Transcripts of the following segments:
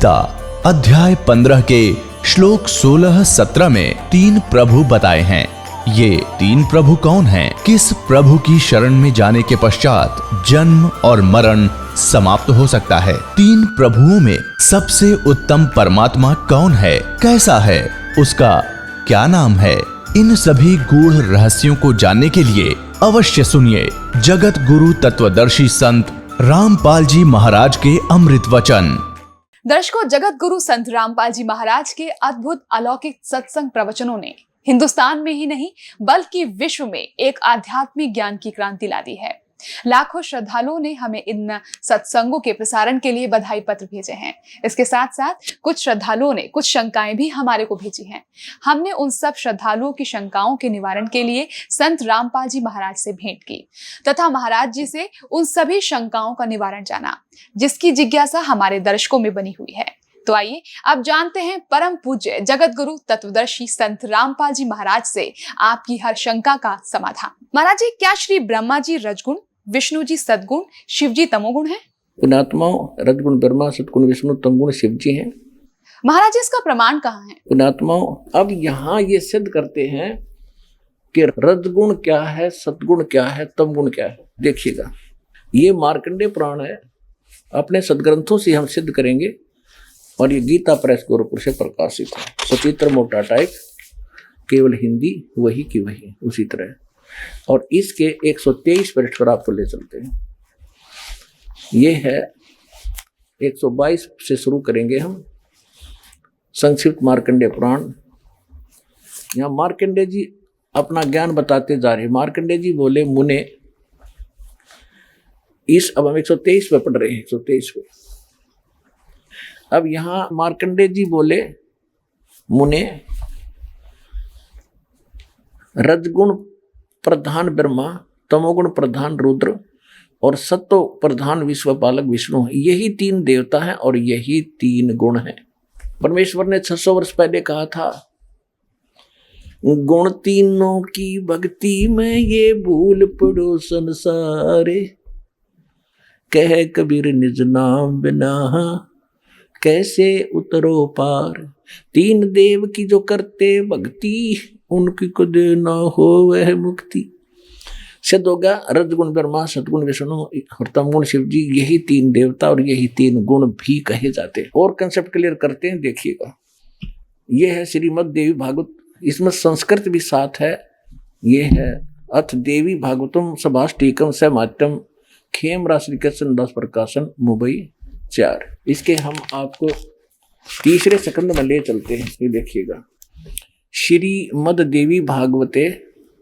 गीता अध्याय 15 के श्लोक 16-17 में 3 प्रभु बताए हैं। ये 3 प्रभु कौन हैं? किस प्रभु की शरण में जाने के पश्चात जन्म और मरण समाप्त हो सकता है? 3 प्रभुओं में सबसे उत्तम परमात्मा कौन है? कैसा है? उसका क्या नाम है? इन सभी गूढ़ रहस्यों को जानने के लिए अवश्य सुनिए जगत गुरु तत्वदर्शी संत रामपाल जी महाराज के अमृत वचन। दर्शकों, जगत गुरु संत रामपाल जी महाराज के अद्भुत अलौकिक सत्संग प्रवचनों ने हिंदुस्तान में ही नहीं बल्कि विश्व में एक आध्यात्मिक ज्ञान की क्रांति ला दी है। लाखों श्रद्धालुओं ने हमें इन सत्संगों के प्रसारण के लिए बधाई पत्र भेजे हैं। इसके साथ साथ कुछ श्रद्धालुओं ने कुछ शंकाएं भी हमारे को भेजी हैं। हमने उन सब श्रद्धालुओं की शंकाओं के निवारण के लिए संत रामपाल जी महाराज से भेंट की तथा महाराज जी से उन सभी शंकाओं का निवारण जाना, जिसकी जिज्ञासा हमारे दर्शकों में बनी हुई है। तो आइए अब जानते हैं परम पूज्य जगत गुरु तत्वदर्शी संत रामपाल जी महाराज से आपकी हर शंका का समाधान। महाराज जी, क्या श्री ब्रह्मा जी रजगुण, विष्णु जी सद्गुण, शिव जी तमोगुण है? पुण्यात्माओं, रजगुण ब्रह्मा, सद्गुण विष्णु, तमगुण शिव जी हैं। महाराज जी, इसका प्रमाण कहाँ है? पुण्यात्माओं, अब यहाँ ये सिद्ध करते हैं कि रजगुण क्या है, सद्गुण क्या है, तमगुण क्या है। देखिएगा, ये मार्कंडेय पुराण है, अपने सदग्रंथों से हम सिद्ध करेंगे और ये गीता प्रेस गोरखपुर से प्रकाशित है। सचित्र मोटा टाइप, केवल हिंदी वही की वही उसी तरह। और इसके 123 पृष्ठ पर आपको ले चलते हैं। ये है 122 से शुरू करेंगे हम संक्षिप्त मार्कंडेय पुराण। यहाँ मार्कंडेय जी अपना ज्ञान बताते जा रहे हैं। मार्कंडेय जी बोले, मुने, अब हम 123 पे पढ़ रहे हैं, 123 पे। अब यहाँ मार्कंडेय जी बोले, मुने, रजगुण प्रधान ब्रह्मा, तमोगुण प्रधान रुद्र और सत्व प्रधान विश्वपालक विष्णु, यही 3 देवता हैं और यही 3 गुण हैं। परमेश्वर ने 600 वर्ष पहले कहा था, गुण तीनों की भक्ति में ये भूल पड़ो संसारे, कह कबीर निज नाम बिना कैसे उतरो पार। 3 देव की जो करते भक्ति, उनकी खुद न हो वह मुक्ति। सिद्ध हो गया, रजगुण ब्रह्मा, सद्गुण विष्णु और तमगुण शिव जी, यही 3 देवता और यही 3 गुण भी कहे जाते हैं। और कंसेप्ट क्लियर करते हैं, देखिएगा। यह है श्रीमद् देवी भागवत, इसमें संस्कृत भी साथ है। ये है अथ देवी भागवतम सभाष्टीकम समात्यम खेम राशि कृष्ण दास प्रकाशन मुंबई 4। इसके हम आपको तीसरे सेकंड में ले चलते हैं। ये देखिएगा, श्रीमद् देवी भागवते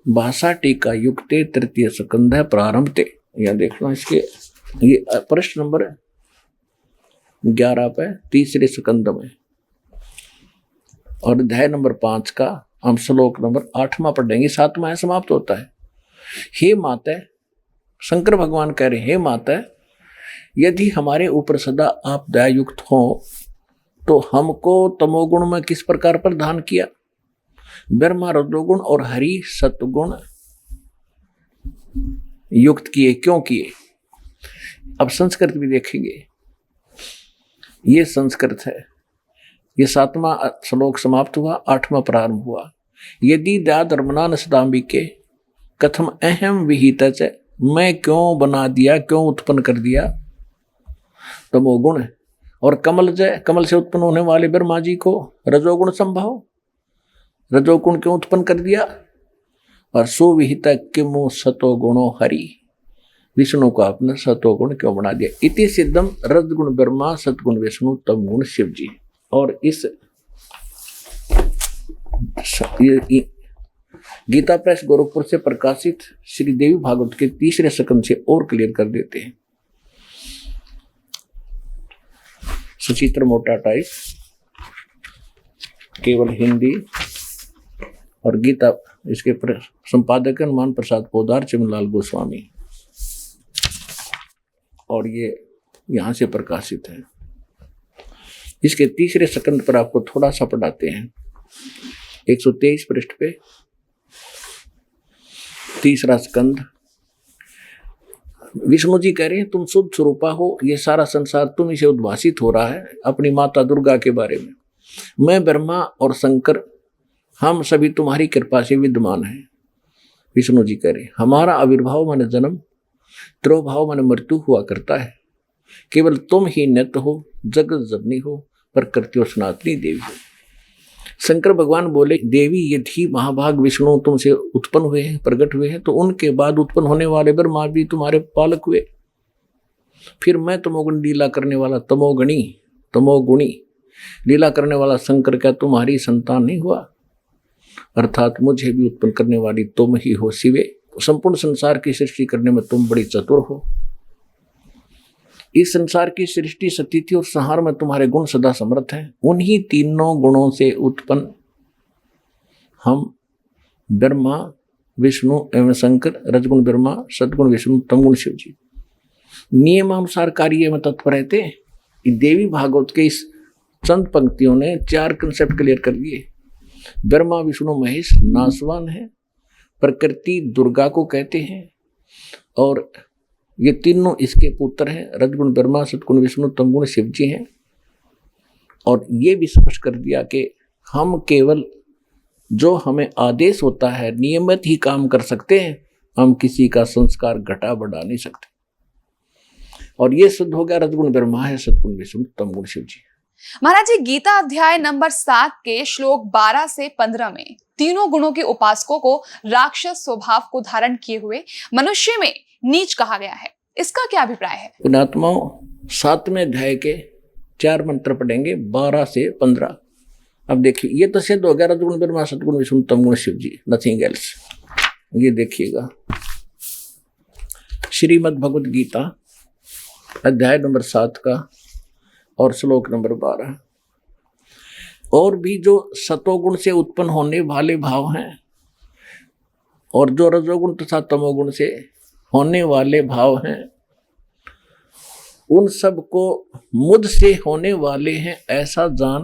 भाषा टीका युक्ते तृतीय स्कंध प्रारंभते। यह देखना, इसके ये प्रश्न नंबर 11 पे तीसरे स्कंद में और अध्याय नंबर 5 का हम श्लोक नंबर 8वां पढ़ेंगे। 7वां समाप्त होता है। हे माता, शंकर भगवान कह रहे हैं, हे माता, यदि हमारे ऊपर सदा आप दयायुक्त हो तो हमको तमोगुण में किस प्रकार प्रदान किया, ब्रह्मा रजोगुण और हरि सत्वगुण युक्त किए, क्यों किए? अब संस्कृत भी देखेंगे। ये संस्कृत है। ये 7वां श्लोक समाप्त हुआ, 8वां प्रारंभ हुआ। यदि दया धर्मना नसदाम्बिके कथम अहम विहित, मैं क्यों बना दिया, क्यों उत्पन्न कर दिया तमोगुण। और कमल से उत्पन्न होने वाले ब्रह्मा जी को रजोगुण संभव, रजोगुण क्यों उत्पन्न कर दिया। और सुविहित किमु सतोगुणो हरि, विष्णु को आपने सतोगुण क्यों बना दिया। इति सिद्धम रजगुण ब्रह्मा, सतगुण विष्णु, तमगुण शिव जी। और इस गीता प्रेस गोरखपुर से प्रकाशित श्री देवी भागवत के तीसरे स्कंद से और क्लियर कर देते हैं। सुचित्र मोटा टाइप, केवल हिंदी और गीता, इसके संपादक हनुमान प्रसाद पोदार, चिमनलाल गोस्वामी, और ये यहाँ से प्रकाशित है। इसके तीसरे स्कंद पर आपको थोड़ा सा पढ़ाते हैं। 123 पृष्ठ पे तीसरा स्कंद विष्णु जी कह रहे हैं तुम शुद्ध स्वरूपा हो, ये सारा संसार तुम से उद्भासित हो रहा है अपनी माता दुर्गा के बारे में। मैं ब्रह्मा और शंकर हम सभी तुम्हारी कृपा से विद्यमान हैं। विष्णु जी कह रहे हमारा आविर्भाव माने जन्म, तिरोभाव माने मृत्यु हुआ करता है। केवल तुम ही नित्य हो, जगत जननी हो, प्रकृति और सनातनी देवी हो। शंकर भगवान बोले देवी यदि महाभाग विष्णु तुमसे उत्पन्न हुए हैं, प्रकट हुए हैं, तो उनके बाद उत्पन्न होने वाले ब्रह्मा भी तुम्हारे पालक हुए। फिर मैं तमोगुण लीला करने वाला तमोगुणी लीला करने वाला शंकर क्या तुम्हारी संतान नहीं हुआ? अर्थात मुझे भी उत्पन्न करने वाली तुम ही हो शिवे। संपूर्ण संसार की सृष्टि करने में तुम बड़ी चतुर हो। इस संसार की सृष्टि स्थिति और संहार में तुम्हारे गुण सदा समर्थ हैं। उन्हीं तीनों गुणों से उत्पन्न हम ब्रह्मा विष्णु एवं शंकर, रजगुण ब्रह्मा, सदगुण विष्णु, तमगुण शिव जी नियमानुसार कार्य में तत्पर रहते हैं। देवी भागवत के इस चंद पंक्तियों ने 4 कंसेप्ट क्लियर कर दिए। ब्रह्मा विष्णु महेश नासवान है, प्रकृति दुर्गा को कहते हैं, और ये तीनों इसके पुत्र हैं। रजगुण ब्रह्मा, सतगुण विष्णु, तमगुण शिव जी हैं। और ये भी स्पष्ट कर दिया कि हम केवल जो हमें आदेश होता है नियमित ही काम कर सकते हैं, हम किसी का संस्कार घटा बढ़ा नहीं सकते। और ये सिद्ध हो गया रजगुण ब्रह्मा है, सतगुण विष्णु, तमगुण शिव जी। महाराज जी, गीता अध्याय नंबर 7 के श्लोक 12 से 15 में तीनों गुणों के उपासकों को राक्षस स्वभाव को धारण किए हुए मनुष्य में नीच कहा गया है। इसका क्या अभिप्राय है? पुण्यात्माओं, 7वें अध्याय के 4 मंत्र पढ़ेंगे 12 से 15। अब देखिए, ये तो सिद्ध हो गया रजगुण ब्रह्मा, सतगुण विष्णु, तमगुण शिव जी, नथिंग एल्स। ये देखिएगा श्रीमद् भगवद गीता अध्याय नंबर 7 का और श्लोक नंबर 12। और भी जो सतोगुण से उत्पन्न होने वाले भाव हैं और जो रजोगुण तथा तमोगुण से होने वाले भाव हैं, उन सब को मुझ से होने वाले हैं ऐसा जान,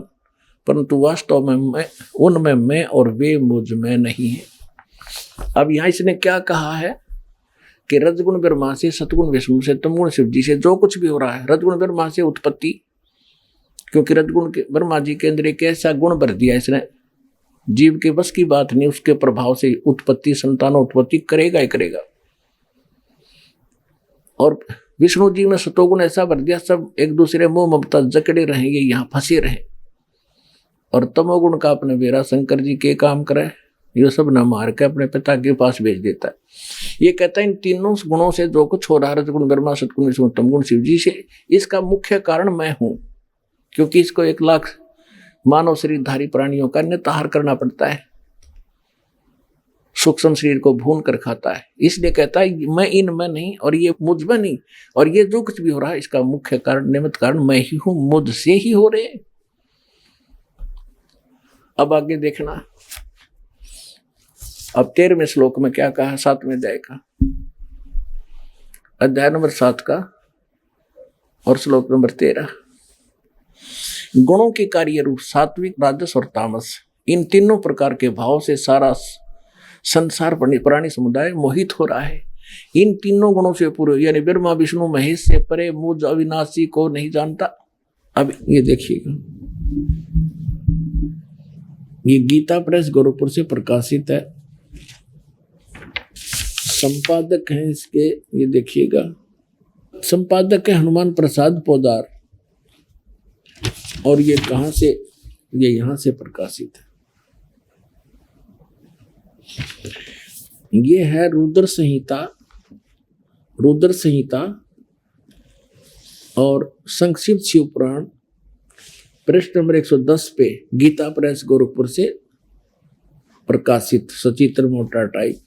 परंतु वास्तव में उनमें मैं और वे मुझ में नहीं है। अब यहाँ इसने क्या कहा है कि रजगुण ब्रह्मा से, सतगुण विष्णु से, तमगुण शिव जी से जो कुछ भी हो रहा है, रजगुण ब्रह्मा से उत्पत्ति, क्योंकि रजगुण के ब्रह्मा जी के अंदर एक ऐसा गुण भर दिया इसने, जीव के बस की बात नहीं, उसके प्रभाव से उत्पत्ति, संतान उत्पत्ति करेगा ही करेगा। और विष्णु जी में सतोगुण ऐसा भर दिया, सब एक दूसरे मोह ममता जकड़े रहेंगे, यहाँ फंसे रहे। और तमोगुण का अपने बेरा शंकर जी के काम करे, ये सब न मार के अपने पिता के पास भेज देता है। ये कहता है इन तीनों गुणों से जो कुछ हो रहा है, रजगुण ब्रह्मा, सतगुण विष्णु, तमगुण शिव जी से, इसका मुख्य कारण मैं हूं। क्योंकि इसको 1 लाख मानव शरीरधारी प्राणियों का निताहार करना पड़ता है, सूक्ष्म शरीर को भून कर खाता है। इसलिए कहता है मैं इनमें नहीं और ये मुझ में नहीं, और ये जो कुछ भी हो रहा है इसका मुख्य कारण, निमित्त कारण मैं ही हूं, मुझसे ही हो रहे। अब आगे देखना, अब 13वें श्लोक में क्या कहा, 7वें अध्याय का, अध्याय नंबर 7 का और श्लोक नंबर 13। गुणों के कार्य रूप सात्विक, राजस और तामस, इन तीनों प्रकार के भाव से सारा संसार प्राणी समुदाय मोहित हो रहा है। इन तीनों गुणों से पूरे, यानी ब्रह्मा विष्णु महेश से परे मुझ अविनाशी को नहीं जानता। अब ये देखिएगा, ये गीता प्रेस गोरखपुर से प्रकाशित है, संपादक हैं इसके, ये देखिएगा, संपादक है हनुमान प्रसाद पोदार, और ये कहां से, ये यहां से प्रकाशित है। ये है रुद्र संहिता और संक्षिप्त शिव पुराण, पृष्ठ नंबर 110 पे, गीता प्रेस गोरखपुर से प्रकाशित, सचित्र मोटा टाइप।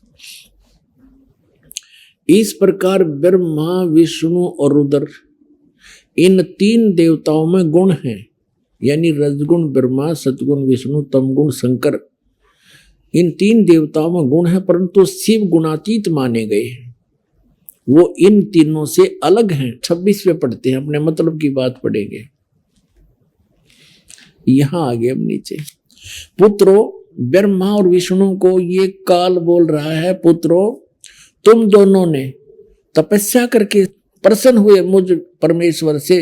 इस प्रकार ब्रह्मा विष्णु और रुद्र, इन 3 देवताओं में गुण हैं, यानी रजगुण ब्रह्मा, सतगुण विष्णु, तमगुण शंकर, इन 3 देवताओं में गुण है, परंतु शिव गुणातीत माने गए हैं। वो इन तीनों से अलग हैं। 26वें पढ़ते हैं, अपने मतलब की बात पढ़ेंगे। यहां आगे अब नीचे, पुत्रो, ब्रह्मा और विष्णु को ये काल बोल रहा है, पुत्रो तुम दोनों ने तपस्या करके प्रसन्न हुए मुझ परमेश्वर से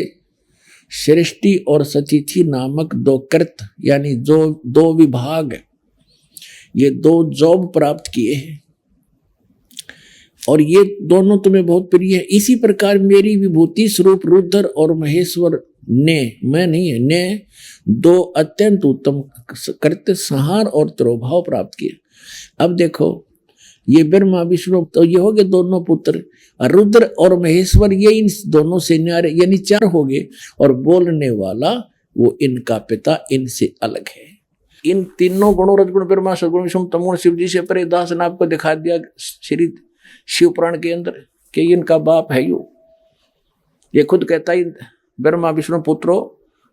सृष्टि और सतिथि नामक दो कृत यानी जो दो विभाग, ये दो जॉब प्राप्त किए हैं और ये दोनों तुम्हें बहुत प्रिय है। इसी प्रकार मेरी विभूति स्वरूप रुद्र और महेश्वर ने, मैं नहीं है, ने दो अत्यंत उत्तम कृत्य संहार और तिरोभाव प्राप्त किए। अब देखो ये ब्रह्मा विष्णु तो ये हो गए दोनों पुत्र, और रुद्र और महेश्वर ये इन दोनों से न्यारे यानी चार हो गए, और बोलने वाला वो इनका पिता इनसे अलग है। इन तीनों गुणों रजगुण ब्रह्मा सदगुण विष्णु तमोगुण शिव जी से परे दास ने आपको दिखा दिया श्री शिव पुराण के अंदर कि इनका बाप है यू। ये खुद कहता है ब्रह्मा विष्णु पुत्रो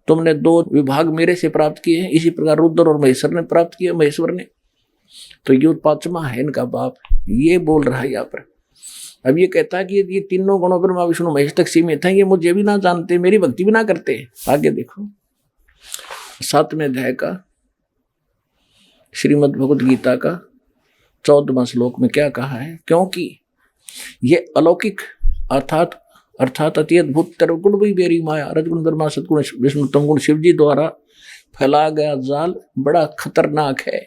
तुमने दो विभाग मेरे से प्राप्त किए हैं, इसी प्रकार रुद्र और महेश्वर ने प्राप्त किए, महेश्वर ने, तो ये पांचवा है इनका बाप, ये बोल रहा है यहाँ पर। अब ये कहता है कि ये तीनों गुणों ब्रह्मा विष्णु महेश तक सीमित हैं, ये मुझे भी ना जानते, मेरी भक्ति भी ना करते। आगे देखो 7वें अध्याय का श्रीमद् भगवद गीता का 14वां श्लोक में क्या कहा है, क्योंकि ये अलौकिक अर्थात अति अद्भुत गुण भी मेरी माया रजगुण ब्रह्मा सदगुण विष्णु तमगुण शिव जी द्वारा फैला गया जाल बड़ा खतरनाक है,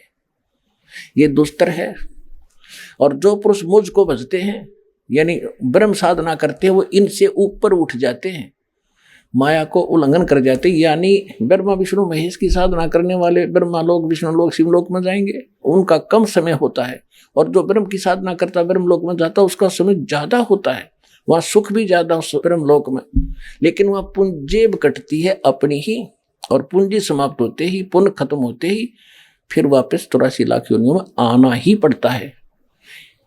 ये दुस्तर है। और जो पुरुष मुझ को भजते हैं यानी ब्रह्म साधना करते हैं वो इनसे ऊपर उठ जाते हैं, माया को उल्लंघन कर जाते हैं, यानी ब्रह्मा विष्णु महेश की साधना करने वाले ब्रह्मा लोक विष्णु लोक शिवलोक में जाएंगे, उनका कम समय होता है, और जो ब्रह्म की साधना करता है ब्रह्म लोक में जाता है उसका समय ज्यादा होता है, वहां सुख भी ज्यादा उस ब्रह्म लोक में, लेकिन वहां पुंजेब कटती है अपनी ही, और पूंजी समाप्त होते ही पुण्य खत्म होते ही फिर वापस 83 लाख योनियों में आना ही पड़ता है।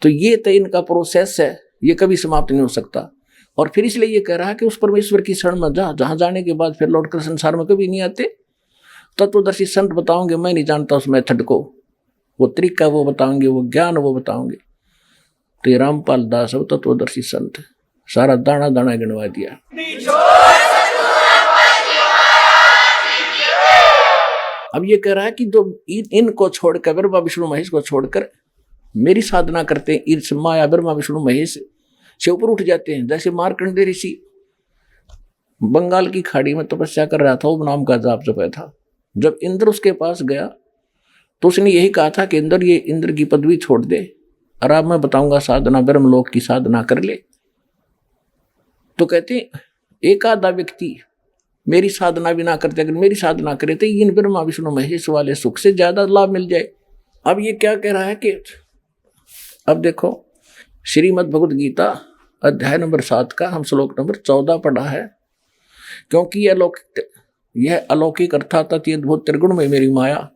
तो ये तो इनका प्रोसेस है, ये कभी समाप्त नहीं हो सकता। और फिर इसलिए ये कह रहा है कि उस परमेश्वर की शरण में जहां जाने के बाद फिर लौटकर संसार में कभी नहीं आते। तत्वदर्शी संत बताओगे, मैं नहीं जानता उस मेथड को, वो तरीका वो बताओगे, वो ज्ञान वो बताओगे। तो ये रामपाल दास अब तत्वदर्शी संत सारा दाना दाना गिनवा दिया। अब ये कह रहा है कि जो इनको छोड़कर ब्रह्मा विष्णु महेश को छोड़कर मेरी साधना करते हैं, इस माया ब्रह्मा विष्णु महेश से ऊपर उठ जाते हैं। जैसे मार्कंडेय ऋषि बंगाल की खाड़ी में तपस्या कर रहा था, वो नाम का जाप जपाया था। जब इंद्र उसके पास गया तो उसने यही कहा था कि इंद्र ये इंद्र की पदवी छोड़ दे और अब मैं बताऊंगा साधना, ब्रह्मलोक की साधना कर ले। तो कहते एक आधा व्यक्ति मेरी साधना भी ना करते, अगर मेरी साधना करे तो इन ब्रह्मा विष्णु महेश वाले सुख से ज्यादा लाभ मिल जाए। अब ये क्या कह रहा है कि अब देखो श्रीमद् भगवद गीता अध्याय नंबर 7 का हम श्लोक नंबर 14 पढ़ा है, क्योंकि यह अलौकिक अर्थात अति अद्भुत त्रिगुण में मेरी माया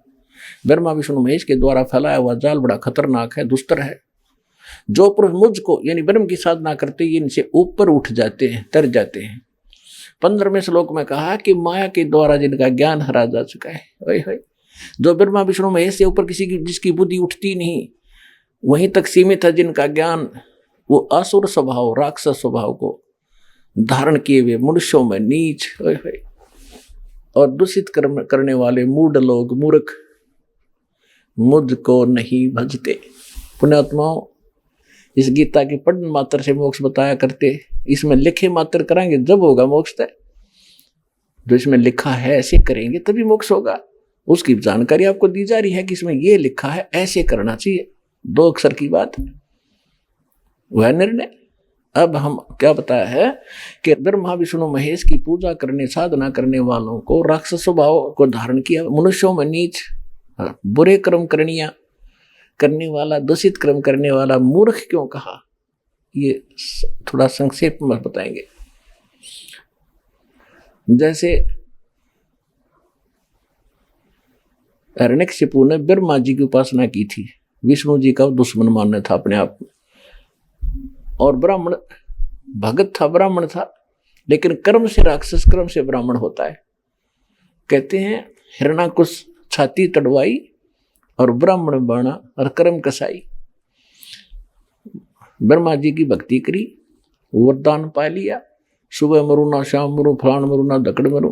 ब्रह्मा विष्णु महेश के द्वारा फैलाया हुआ जाल बड़ा खतरनाक है, दुस्तर है। जो पुरुष मुझको यानी ब्रह्म की साधना करते हैं इनसे ऊपर उठ जाते हैं, तर जाते हैं। 15वें श्लोक में कहा कि माया के द्वारा जिनका ज्ञान हरा जा चुका है, ओए जो ब्रह्मा विष्णु महेश से ऊपर किसी की जिसकी बुद्धि उठती नहीं, वहीं तक सीमित है जिनका ज्ञान वो असुर स्वभाव राक्षस स्वभाव को धारण किए हुए मनुष्यों में नीच और दूषित कर्म करने वाले मूढ़ लोग मूर्ख मुझको नहीं भजते। पुण्यात्माओं, इस गीता की पढ़न मात्र से मोक्ष बताया करते, इसमें लिखे मात्र कराएंगे जब होगा मोक्ष तय। जो इसमें लिखा है ऐसे करेंगे तभी मोक्ष होगा, उसकी जानकारी आपको दी जा रही है कि इसमें ये लिखा है ऐसे करना चाहिए, 2 अक्षर की बात है, वह निर्णय। अब हम क्या बताया है कि ब्रह्मा विष्णु महेश की पूजा करने साधना करने वालों को राक्षस स्वभाव को धारण किया, मनुष्यों में नीच बुरे कर्म करने वाला दूषित कर्म करने वाला मूर्ख क्यों कहा, ये थोड़ा संक्षेप में बताएंगे। जैसे हिरण्यकशिपु ने ब्रह्मा जी की उपासना की थी, विष्णु जी का दुश्मन मानना था अपने आप में, और ब्राह्मण भगत था, ब्राह्मण था, लेकिन कर्म से राक्षस कर्म से ब्राह्मण होता है। कहते हैं हिरण्याकुश छाती तड़वाई और ब्राह्मण बना और कर्म कसाई। ब्रह्मा जी की भक्ति करी, वरदान पा लिया, सुबह मरू ना शाम मरू फलान मरू ना दकड़ मरू।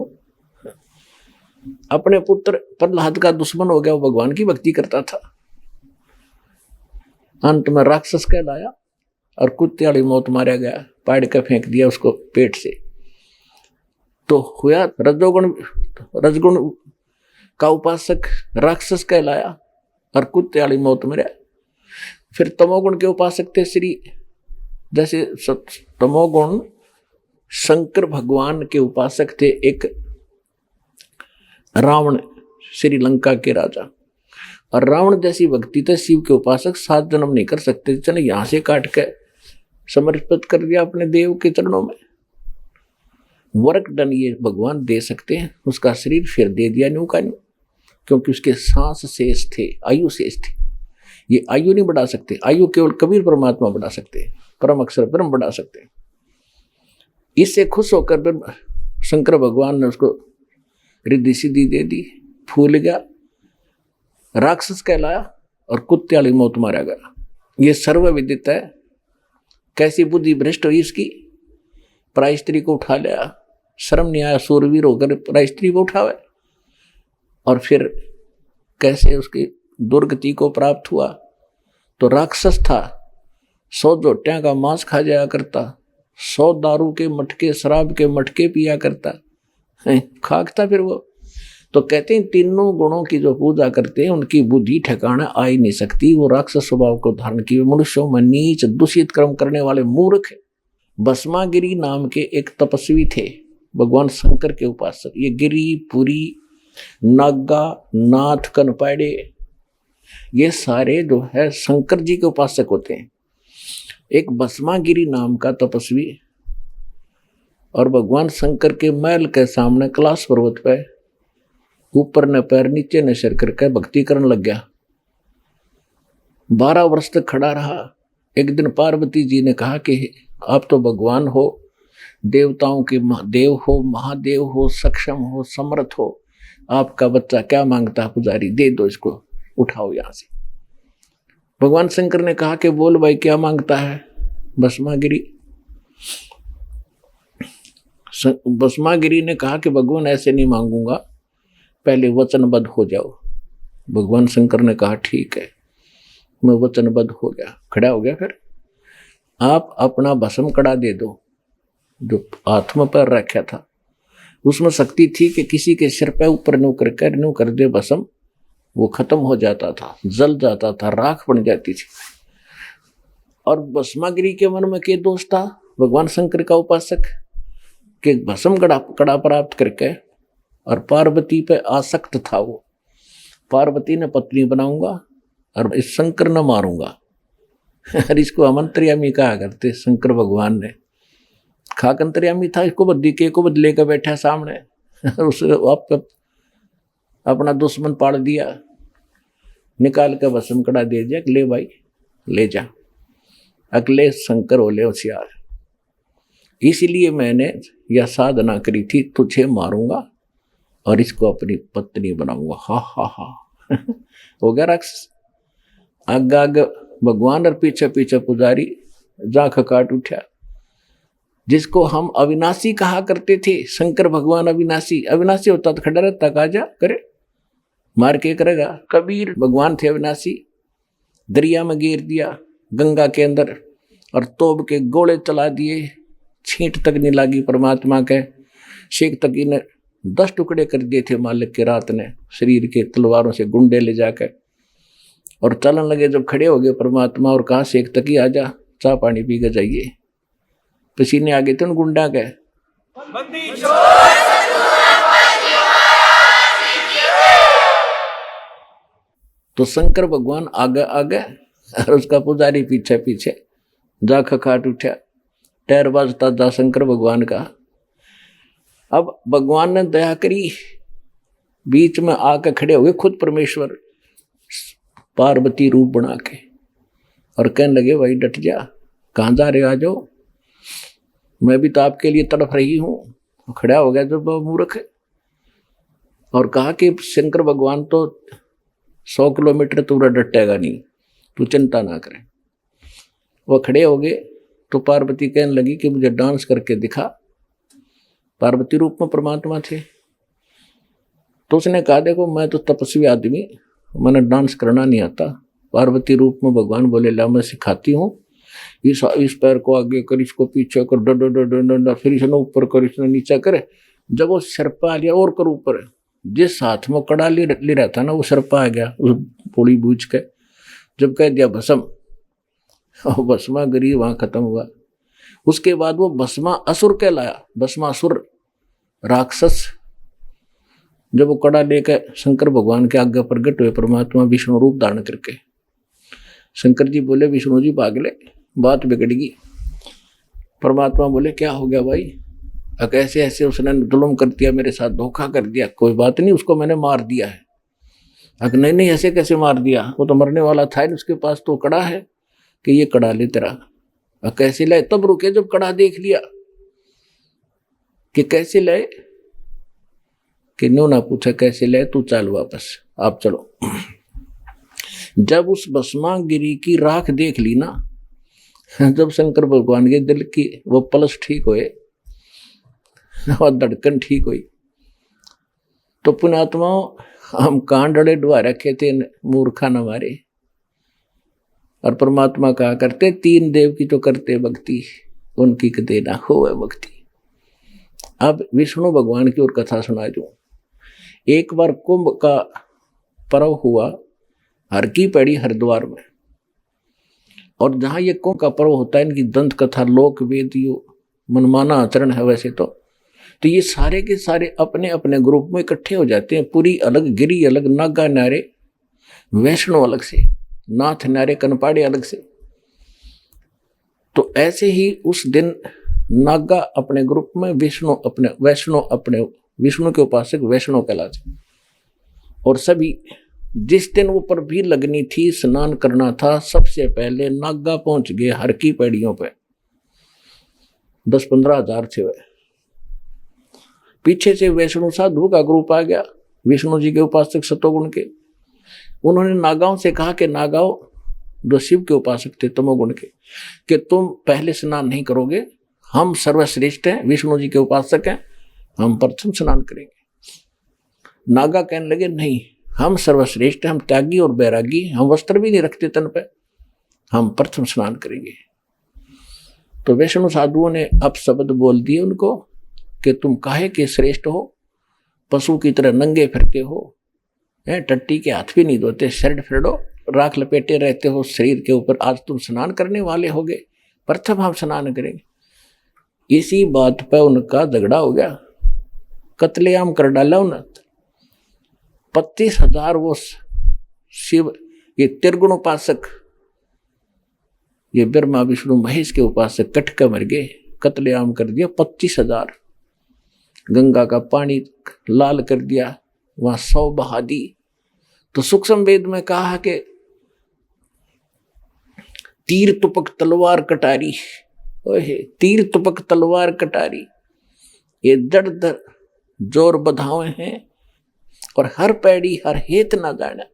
अपने पुत्र प्रहलाद का दुश्मन हो गया, वो भगवान की भक्ति करता था, अंत में राक्षस कहलाया और कुत्ते वाली मौत मारा गया। पाड़ के फेंक दिया उसको पेट से, तो हुआ रजगुण का उपासक राक्षस कहलाया और कुत्ते वाली मौत मरा। फिर तमोगुण के उपासक थे श्री, जैसे तमोगुण शंकर भगवान के उपासक थे एक रावण, श्रीलंका के राजा। और रावण जैसी भक्ति थे शिव के उपासक 7 जन्म नहीं कर सकते, चले यहां से काट के समर्पित कर दिया अपने देव के चरणों में। वर्क डन ये भगवान दे सकते हैं, उसका शरीर फिर दे दिया न्यू का न्यू, क्योंकि उसके सांस शेष थे, आयु शेष थी। ये आयु नहीं बढ़ा सकते, आयु केवल कबीर परमात्मा बढ़ा सकते हैं, परम अक्षर ब्रह्म बढ़ा सकते हैं। इससे खुश होकर शंकर भगवान ने उसको रिद्धि सिद्धि दे दी, फूल गया, राक्षस कहलाया और कुत्ते वाली मौत मारा गया। ये सर्वविदित है। कैसी बुद्धि भ्रष्ट हुई इसकी, पराई स्त्री को उठा लिया, शर्म नहीं आया सूरवीर होकर पराई स्त्री को उठावे। और फिर कैसे उसकी दुर्गति को प्राप्त हुआ, तो राक्षस था, 100 जोटियां का मांस खा जाया करता, 100 दारू के मटके, शराब के मटके पिया करता, खाकता फिर वो। तो कहते हैं तीनों गुणों की जो पूजा करते हैं उनकी बुद्धि ठिकाना आ ही नहीं सकती, वो राक्षस स्वभाव को धारण किए मनुष्यों में नीच दूषित कर्म करने वाले मूर्ख है। भस्मागिरी नाम के एक तपस्वी थे, भगवान शंकर के उपासक। ये गिरी, पुरी, नागा, नाथ, कनपाड़े, ये सारे जो है शंकर जी के उपासक होते हैं। एक भस्मागिरी नाम का तपस्वी और भगवान शंकर के महल के सामने कैलाश पर्वत पे ऊपर न पैर नीचे न सिर करके भक्ति करने लग गया। 12 वर्ष तक खड़ा रहा। एक दिन पार्वती जी ने कहा कि आप तो भगवान हो, देवताओं के देव हो, महादेव हो, सक्षम हो, समर्थ हो, आपका बच्चा क्या मांगता है पुजारी, दे दो इसको, उठाओ यहां से। भगवान शंकर ने कहा कि बोल भाई क्या मांगता है। भस्मागिरी ने कहा कि भगवान ऐसे नहीं मांगूंगा, पहले वचनबद्ध हो जाओ। भगवान शंकर ने कहा ठीक है, मैं वचनबद्ध हो गया, खड़ा हो गया। फिर आप अपना भस्म कड़ा दे दो, जो आत्मा पर रखा था उसमें शक्ति थी कि किसी के सिर पे ऊपर न्यू कर दे भस्म, वो खत्म हो जाता था, जल जाता था, राख बन जाती थी। और भस्मागिरी के मन में क्या दोष था, भगवान शंकर का उपासक, कि भस्म कड़ा प्राप्त करके और पार्वती पे आसक्त था वो। पार्वती ने पत्नी बनाऊंगा और इस शंकर न मारूंगा। और इसको अमंतर्यामी कहा करते शंकर भगवान ने। खाक अंतर्यामी था, इसको बद्दी के को बदले कर बैठा सामने, उसे आप अपना दुश्मन पाड़ दिया, निकाल कर भस्म कड़ा दे दिया, ले भाई ले जा, अगले शंकर होले होशियार। इसलिए मैंने यह साधना करी थी, तुझे मारूंगा और इसको अपनी पत्नी बनाऊंगा। हा हा हा हो गया राक्षस। आग आग भगवान और पीछे पीछे पुजारी, जाख काट उठा। जिसको हम अविनाशी कहा करते थे, शंकर भगवान अविनाशी, अविनाशी होता तो खड़ा रहता, कहा जा करे, मार के करेगा। कबीर भगवान थे अविनाशी, दरिया में गिर दिया गंगा के अंदर और तोब के गोले चला दिए, छींट तक नहीं लगी परमात्मा के। शेख तकी ने 10 टुकड़े कर दिए थे मालिक के रात ने, शरीर के तलवारों से गुंडे ले जाकर। और चलन लगे, जब खड़े हो गए परमात्मा और कहा शेख तकी आजा, चाय पानी पी के जाइए। पसीने आ गए थे उन गुंडा के। तो शंकर भगवान आगे आगे और उसका पुजारी पीछे पीछे, जा खखाट उठा, टैर बाजता जा शंकर भगवान का। अब भगवान ने दया करी, बीच में आकर खड़े हो गए खुद परमेश्वर, पार्वती रूप बना के, और कहने लगे भाई डट जा, कहाँ जा रहे हो, आ जाओ, मैं भी तो आपके लिए तड़प रही हूँ। खड़ा हो गया जब मूर्ख, और कहा कि शंकर भगवान तो 100 किलोमीटर दूर डटेगा नहीं, तू चिंता ना करे। वो खड़े हो गए तो पार्वती कहने लगी कि मुझे डांस करके दिखा। पार्वती रूप में परमात्मा थे। तो उसने कहा देखो मैं तो तपस्वी आदमी, मैंने डांस करना नहीं आता। पार्वती रूप में भगवान बोले ला मैं सिखाती हूँ, इस पैर को आगे कर, इसको पीछे कर, डर डर डर डर, फिर इसने ऊपर कर, इसने नीचे करे। जब वो सरपा आ गया और कर ऊपर, जिस हाथ में कड़ा ले रहा था ना वो सरपा आ गया उस पोड़ी बूझ के। जब कह दिया भस्म, और भस्मा गिरी, वहां खत्म हुआ। उसके बाद वो भस्मा असुर कहलाया, भस्मासुर राक्षस। जब वो कड़ा लेकर शंकर भगवान के आगे प्रकट हुए परमात्मा विष्णु रूप धारण करके, शंकर जी बोले विष्णु जी भाग ले, बात बिगड़गी। परमात्मा बोले क्या हो गया भाई, कैसे ऐसे उसने जुल्म कर दिया, मेरे साथ धोखा कर दिया। कोई बात नहीं, उसको मैंने मार दिया है। अगर नहीं ऐसे कैसे मार दिया, वो तो मरने वाला था, उसके पास तो कड़ा है कि ये कड़ा ले तेरा। कैसे लाए, तब रुके जब कड़ा देख लिया कि कैसे लाए, कि नो ना पूछा कैसे लाए, तू चल वापस, आप चलो। जब उस भस्मागिरी की राख देख ली ना, जब शंकर भगवान के दिल की वो पल्स ठीक हुए और धड़कन ठीक हुई, तो पुण्यात्माओं हम कान डड़े डुआ रखे थे मूर्खा न मारे। और परमात्मा कहा करते, तीन देव की तो करते भक्ति, उनकी कदे ना हो भक्ति। अब विष्णु भगवान की और कथा सुना दूं। एक बार कुंभ का पर्व हुआ हर की पैड़ी हरिद्वार में, और जहां ये कुंभ का पर्व होता है, इनकी दंत कथा लोक वेद मनमाना आचरण है वैसे तो ये सारे के सारे अपने अपने ग्रुप में इकट्ठे हो जाते हैं। पुरी अलग, गिरी अलग, नागा नारे, वैष्णो अलग से, नाथ नारे, कनपाड़े अलग से। तो ऐसे ही उस दिन नागा अपने ग्रुप में, विष्णु अपने, वैष्णो अपने, विष्णु के उपासक वैष्णो कहलाते। और सभी जिस दिन वो पर भी लगनी थी, स्नान करना था, सबसे पहले नागा पहुंच गए हर की पैड़ियों पे। 10-15 हजार थे वे। पीछे से वैष्णो साधु का ग्रुप आ गया, विष्णु जी के उपासक सतोगुण के। उन्होंने नागाओं से कहा कि नागाओं, जो शिव के उपासक थे तमोगुण के, कि तुम पहले स्नान नहीं करोगे, हम सर्वश्रेष्ठ हैं, विष्णु जी के उपासक हैं, हम प्रथम स्नान करेंगे। नागा कहने लगे नहीं, हम सर्वश्रेष्ठ हैं, हम त्यागी और बैरागी, हम वस्त्र भी नहीं रखते तन पे, हम प्रथम स्नान करेंगे। तो वैष्णो साधुओं ने अब शब्द बोल दिए उनको कि तुम काहे के श्रेष्ठ हो, पशु की तरह नंगे फिरते हो, टट्टी के हाथ भी नहीं धोते, शर्ट फिरडो, राख लपेटे रहते हो शरीर के ऊपर, आज तुम स्नान करने वाले होगे, प्रथम हम स्नान करेंगे। इसी बात पर उनका झगड़ा हो गया, कत्लेआम कर डाला उन्हें। 25,000 वो शिव, ये त्रिगुण उपासक, ये ब्रह्मा विष्णु महेश के उपासक कट कर मर गए, कत्लेआम कर दिया 25,000। गंगा का पानी लाल कर दिया, वहां 100 बहा दी। तो सूक्ष्म वेद में कहा कि तीर तुपक तलवार कटारी, ओहे तीर तुपक तलवार कटारी, ये दर दर जोर बधावे हैं, और हर पैड़ी हर हेत ना जाना,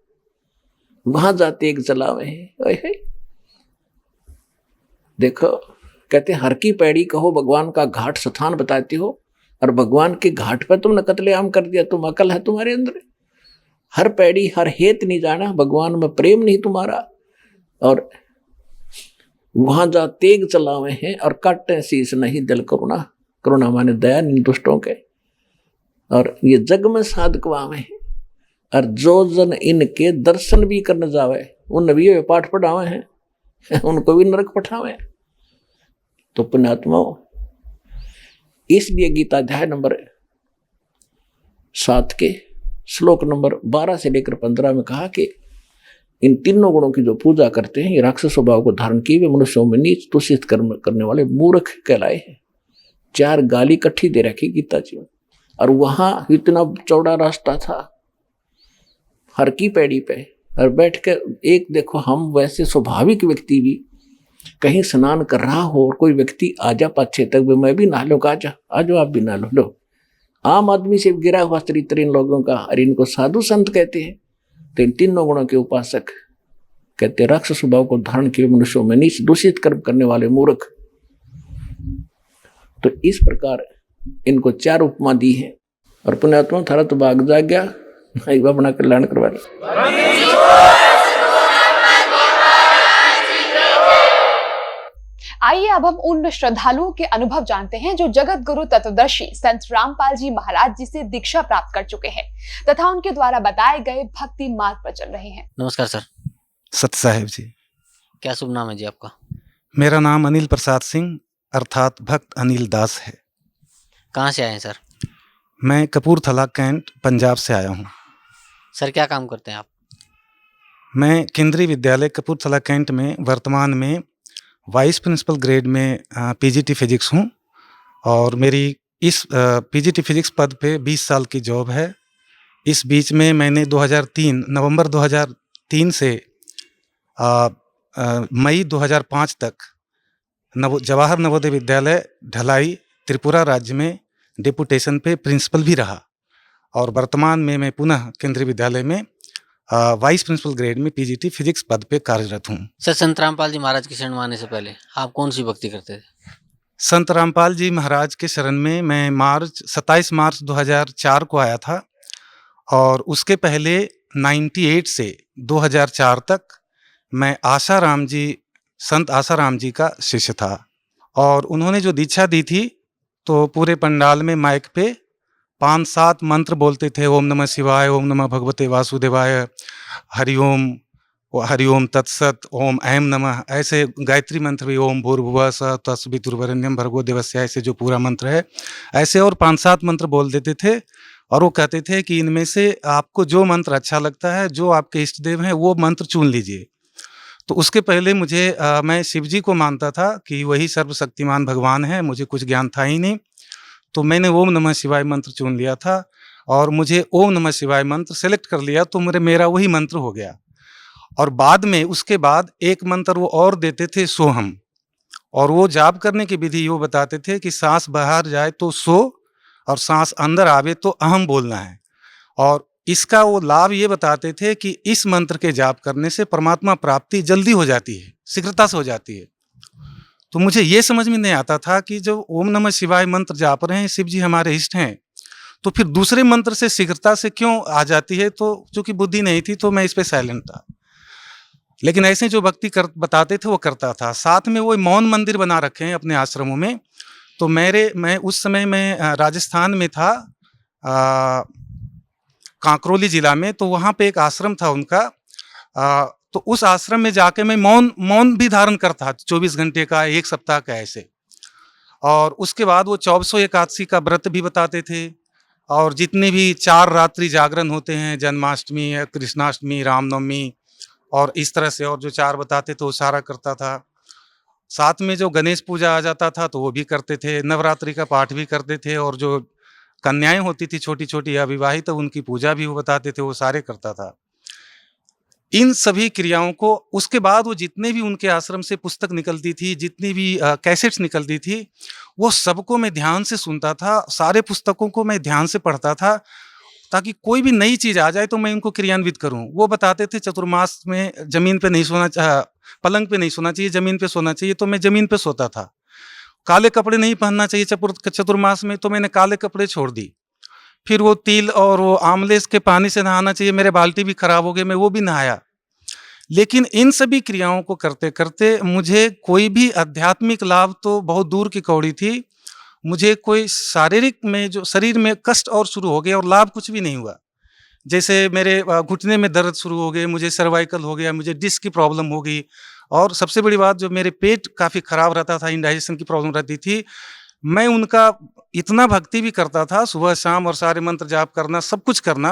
वहां जाते एक जलावे हैं। ओहे देखो, कहते हर की पैड़ी कहो, भगवान का घाट स्थान बताते हो, और भगवान के घाट पर तुमने कत्लेआम कर दिया, तुम अकल है तुम्हारे अंदर? हर पैड़ी हर हेत नहीं जाना, भगवान में प्रेम नहीं तुम्हारा, और वहां जा तेग चलावे हैं और काटे शीस नहीं दिल करुणा। करुणा माने दया दुष्टों के, और ये जग में साधकवावे हैं, और जो जन इनके दर्शन भी करने जावे, उन नबियों पाठ पढ़ावे हैं, उनको भी नरक पठावे। तो पुण्यात्माओं, इसलिए गीता अध्याय नंबर 7 के श्लोक नंबर 12 से लेकर 15 में कहा कि इन तीनों गुणों की जो पूजा करते हैं, ये राक्षस स्वभाव को धारण किए हुए मनुष्यों में नीच तुषित कर्म करने वाले मूर्ख कहलाए हैं। 4 गाली इकट्ठी दे रखी गीता जी में, और वहां इतना चौड़ा रास्ता था हर की पैड़ी पे, और बैठ के एक देखो, हम वैसे स्वाभाविक व्यक्ति भी कहीं स्नान कर रहा हो और कोई व्यक्ति आजा पाछे तक, मैं भी नहा लो, आजो आप भी नहा लो। आम आदमी से गिरा हुआ चरित्र इन लोगों का, और इनको साधु संत कहते हैं। तो इन तीनों गुणों के उपासक कहते राक्षस स्वभाव को धारण किए मनुष्यों में नीच दूषित कर्म करने वाले मूर्ख। तो इस प्रकार इनको 4 उपमा दी है। और पुण्यात्मा थारा तो भाग जा गया, अपना कल्याण करवा लो। आइए अब हम उन श्रद्धालुओं के अनुभव जानते हैं जो जगत गुरु तत्वदर्शी संत रामपाल जी महाराज जी से दीक्षा प्राप्त कर चुके हैं तथा उनके द्वारा बताए गए भक्ति मार्ग पर चल रहे हैं। नमस्कार सर। सत्य साहेब जी। क्या शुभ नाम है जी आपका? मेरा नाम अनिल प्रसाद सिंह अर्थात भक्त अनिल दास है। कहाँ से आए हैं सर? मैं कपूरथला कैंट पंजाब से आया हूँ। सर क्या काम करते हैं आप? मैं केंद्रीय विद्यालय कपूरथला कैंट में वर्तमान में वाइस प्रिंसिपल ग्रेड में पीजीटी फिजिक्स हूँ और मेरी इस पीजीटी फिजिक्स पद पे 20 साल की जॉब है। इस बीच में मैंने नवंबर 2003 से मई 2005 तक जवाहर नवोदय विद्यालय ढलाई त्रिपुरा राज्य में डेपुटेशन पे प्रिंसिपल भी रहा और वर्तमान में मैं पुनः केंद्रीय विद्यालय में वाइस प्रिंसिपल ग्रेड में पीजीटी फिजिक्स पद पे कार्यरत हूँ। सर संत रामपाल जी महाराज की शरण में आने से पहले आप कौन सी भक्ति करते थे? संत रामपाल जी महाराज के शरण में मैं 27 मार्च 2004 को आया था और उसके पहले 98 से 2004 तक मैं संत आसाराम जी का शिष्य था और उन्होंने जो दीक्षा दी थी तो पूरे पंडाल में माइक पे 5-7 मंत्र बोलते थे। ओम नमः शिवाय, ओम नमः भगवते वासुदेवाय, हरिओम तत्सत, ओम ऐम नमः, ऐसे गायत्री मंत्र भी, ओम भूर्भुवः स्वः तत्सवितुर्वरेण्यं भर्गो देवस्य, ऐसे जो पूरा मंत्र है ऐसे और 5-7 मंत्र बोल देते थे और वो कहते थे कि इनमें से आपको जो मंत्र अच्छा लगता है, जो आपके इष्ट देव हैं वो मंत्र चुन लीजिए। तो उसके पहले मैं शिव जी को मानता था कि वही सर्वशक्तिमान भगवान है, मुझे कुछ ज्ञान था ही नहीं। तो मैंने ओम नमः शिवाय मंत्र चुन लिया था और मुझे ओम नमः शिवाय मंत्र सेलेक्ट कर लिया तो मेरा वही मंत्र हो गया। और बाद में उसके बाद एक मंत्र वो और देते थे, सोहम, और वो जाप करने की विधि ये बताते थे कि सांस बाहर जाए तो सो और सांस अंदर आवे तो अहम बोलना है। और इसका वो लाभ ये बताते थे कि इस मंत्र के जाप करने से परमात्मा प्राप्ति जल्दी हो जाती है, शीघ्रता से हो जाती है। तो मुझे ये समझ में नहीं आता था कि जो ओम नमः शिवाय मंत्र जाप रहे हैं, शिव जी हमारे इष्ट हैं, तो फिर दूसरे मंत्र से शीघ्रता से क्यों आ जाती है। तो चूंकि बुद्धि नहीं थी तो मैं इस पे साइलेंट था, लेकिन ऐसे जो भक्ति बताते थे वो करता था। साथ में वो मौन मंदिर बना रखे हैं अपने आश्रमों में। तो मैं उस समय मैं राजस्थान में था, कांकरोली जिला में, तो वहाँ पे एक आश्रम था उनका। तो उस आश्रम में जाके मैं मौन भी धारण करता 24 घंटे का, 1 सप्ताह का ऐसे। और उसके बाद वो 24 एकादशी का व्रत भी बताते थे और जितने भी 4 रात्रि जागरण होते हैं, जन्माष्टमी, कृष्णाष्टमी, रामनवमी और इस तरह से, और जो 4 बताते थे वो सारा करता था। साथ में जो गणेश पूजा आ जाता था तो वो भी करते थे, नवरात्रि का पाठ भी करते थे, और जो कन्याएं होती थी छोटी छोटी अविवाहित, तो उनकी पूजा भी वो बताते थे, वो सारे करता था। इन सभी क्रियाओं को उसके बाद वो जितने भी उनके आश्रम से पुस्तक निकलती थी, जितनी भी कैसेट्स निकलती थी, वो सबको मैं ध्यान से सुनता था। सारे पुस्तकों को मैं ध्यान से पढ़ता था ताकि कोई भी नई चीज़ आ जाए तो मैं इनको क्रियान्वित करूं। वो बताते थे चतुर्मास में जमीन पे नहीं सोना, पलंग पे नहीं सोना चाहिए, जमीन पे सोना चाहिए, तो मैं जमीन पे सोता था। काले कपड़े नहीं पहनना चाहिए चतुर्मास में, तो मैंने काले कपड़े छोड़ दी। फिर वो तिल और वो आमले के पानी से नहाना चाहिए, मेरे बाल्टी भी खराब हो गए, मैं वो भी नहाया। लेकिन इन सभी क्रियाओं को करते करते मुझे कोई भी आध्यात्मिक लाभ तो बहुत दूर की कौड़ी थी। मुझे कोई शारीरिक में जो शरीर में कष्ट और शुरू हो गए और लाभ कुछ भी नहीं हुआ। जैसे मेरे घुटने में दर्द शुरू हो गए, मुझे सर्वाइकल हो गया, मुझे डिस्क की प्रॉब्लम हो गई, और सबसे बड़ी बात जो मेरे पेट काफ़ी खराब रहता था, इंडाइजेशन की प्रॉब्लम रहती थी। मैं उनका इतना भक्ति भी करता था, सुबह शाम, और सारे मंत्र जाप करना, सब कुछ करना,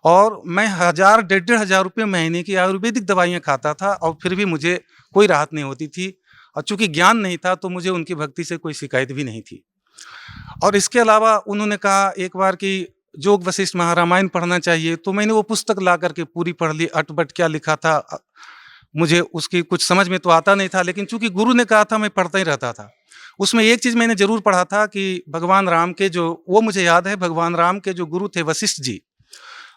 और मैं 1,000-1,500 रुपये महीने की आयुर्वेदिक दवाइयाँ खाता था और फिर भी मुझे कोई राहत नहीं होती थी। और चूँकि ज्ञान नहीं था तो मुझे उनकी भक्ति से कोई शिकायत भी नहीं थी। और इसके अलावा उन्होंने कहा एक बार कि जोग वशिष्ठ महारामायण पढ़ना चाहिए, तो मैंने वो पुस्तक ला करके पूरी पढ़ ली। अटबट क्या लिखा था मुझे उसकी कुछ समझ में तो आता नहीं था, लेकिन चूंकि गुरु ने कहा था मैं पढ़ता ही रहता था। उसमें एक चीज़ मैंने जरूर पढ़ा था कि भगवान राम के वो मुझे याद है, भगवान राम के जो गुरु थे वशिष्ठ जी,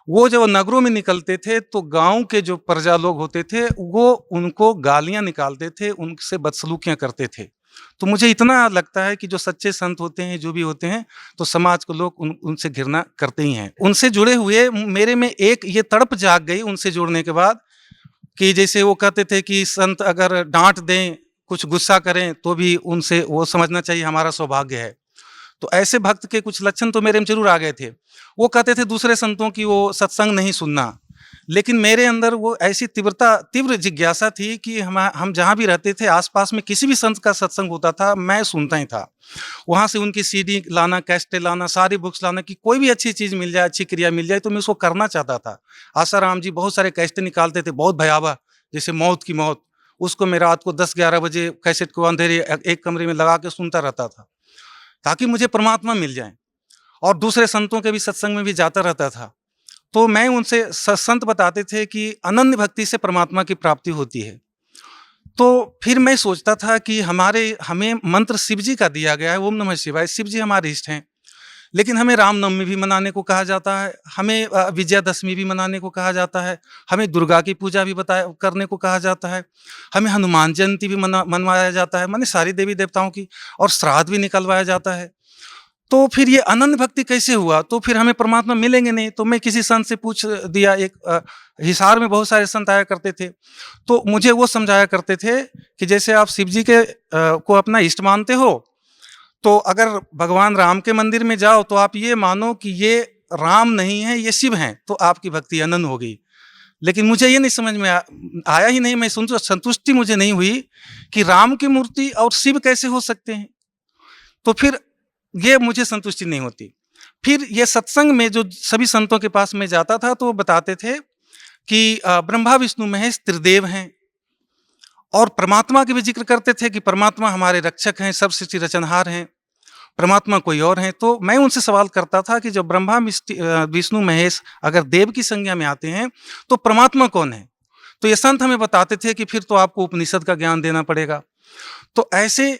वो जब नगरों में निकलते थे तो गांव के जो प्रजा लोग होते थे वो उनको गालियां निकालते थे, उनसे बदसलूकियां करते थे। तो मुझे इतना लगता है कि जो सच्चे संत होते हैं, जो भी होते हैं, तो समाज को लोग उनसे घृणा करते ही हैं। उनसे जुड़े हुए मेरे में एक ये तड़प जाग गई उनसे जुड़ने के बाद, कि जैसे वो कहते थे कि संत अगर डांट दें कुछ गुस्सा करें तो भी उनसे वो समझना चाहिए हमारा सौभाग्य है। तो ऐसे भक्त के कुछ लक्षण तो मेरे में जरूर आ गए थे। वो कहते थे दूसरे संतों की वो सत्संग नहीं सुनना, लेकिन मेरे अंदर वो ऐसी तीव्र जिज्ञासा थी कि हम जहाँ भी रहते थे आसपास में किसी भी संत का सत्संग होता था मैं सुनता ही था। वहाँ से उनकी सीडी लाना, कैसेटें लाना, सारी बुक्स लाना कि कोई भी अच्छी चीज़ मिल जाए, अच्छी क्रिया मिल जाए तो मैं उसको करना चाहता था। आसाराम जी बहुत सारे कैसेटें निकालते थे, बहुत भयावह, जैसे मौत की मौत। उसको मैं रात को 10-11 बजे कैसेट को अंधेरे एक कमरे में लगा के सुनता रहता था ताकि मुझे परमात्मा मिल जाए, और दूसरे संतों के भी सत्संग में भी जाता रहता था। तो मैं उनसे संत बताते थे कि अनन्य भक्ति से परमात्मा की प्राप्ति होती है। तो फिर मैं सोचता था कि हमें मंत्र शिव जी का दिया गया है, ओम नमः शिवाय, शिव जी हमारे इष्ट हैं, लेकिन हमें रामनवमी भी मनाने को कहा जाता है, हमें विजयादशमी भी मनाने को कहा जाता है, हमें दुर्गा की पूजा भी करने को कहा जाता है, हमें हनुमान जयंती भी मनवाया जाता है, माने सारी देवी देवताओं की, और श्राद्ध भी निकलवाया जाता है। तो फिर ये अनन्य भक्ति कैसे हुआ? तो फिर हमें परमात्मा मिलेंगे नहीं। तो मैं किसी संत से पूछ दिया, एक हिसार में बहुत सारे संत आया करते थे, तो मुझे वो समझाया करते थे कि जैसे आप शिव जी के को अपना इष्ट मानते हो, तो अगर भगवान राम के मंदिर में जाओ तो आप ये मानो कि ये राम नहीं है, ये शिव हैं, तो आपकी भक्ति अनन्य होगी। लेकिन मुझे ये नहीं समझ में आया ही नहीं, मैं संतुष्टि मुझे नहीं हुई कि राम की मूर्ति और शिव कैसे हो सकते हैं। तो फिर ये मुझे संतुष्टि नहीं होती। फिर ये सत्संग में जो सभी संतों के पास मैं जाता था तो वो बताते थे कि ब्रह्मा विष्णु महेश त्रिदेव हैं, और परमात्मा के भी जिक्र करते थे कि परमात्मा हमारे रक्षक हैं, सब सृष्टि रचनहार हैं, परमात्मा कोई और हैं। तो मैं उनसे सवाल करता था कि जब ब्रह्मा विष्णु महेश अगर देव की संज्ञा में आते हैं तो परमात्मा कौन है? तो ये संत हमें बताते थे कि फिर तो आपको उपनिषद का ज्ञान देना पड़ेगा। तो ऐसे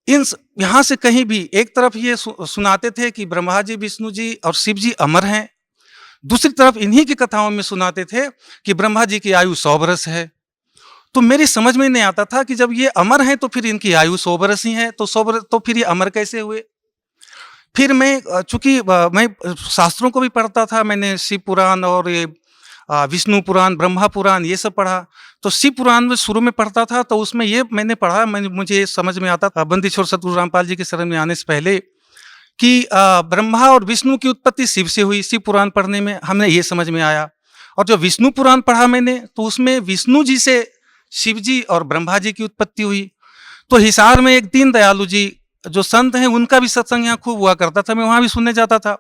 यहाँ से कहीं भी एक तरफ ये सुनाते थे कि ब्रह्मा जी, विष्णु जी और शिव जी अमर हैं, दूसरी तरफ इन्हीं की कथाओं में सुनाते थे कि ब्रह्मा जी की आयु 100 वर्ष है। तो मेरी समझ में नहीं आता था कि जब ये अमर हैं तो फिर इनकी आयु 100 वर्ष ही है, तो 100 वर्ष तो फिर ये अमर कैसे हुए? फिर मैं चूंकि मैं शास्त्रों को भी पढ़ता था, मैंने शिव पुराण और ये विष्णु पुराण, ब्रह्मा पुराण ये सब पढ़ा। तो शिव पुराण में शुरू में पढ़ता था तो उसमें ये मैंने पढ़ा, मुझे समझ में आता था बंदी छोड़ सतगुरु रामपाल जी के शरण में आने से पहले कि ब्रह्मा और विष्णु की उत्पत्ति शिव से हुई। शिव पुराण पढ़ने में हमने ये समझ में आया। और जो विष्णु पुराण पढ़ा मैंने तो उसमें विष्णु जी से शिव जी और ब्रह्मा जी की उत्पत्ति हुई। तो हिसार में एक दीन दयालु जी जो संत हैं उनका भी सत्संग यहाँ खूब हुआ करता था, मैं वहाँ भी सुनने जाता था।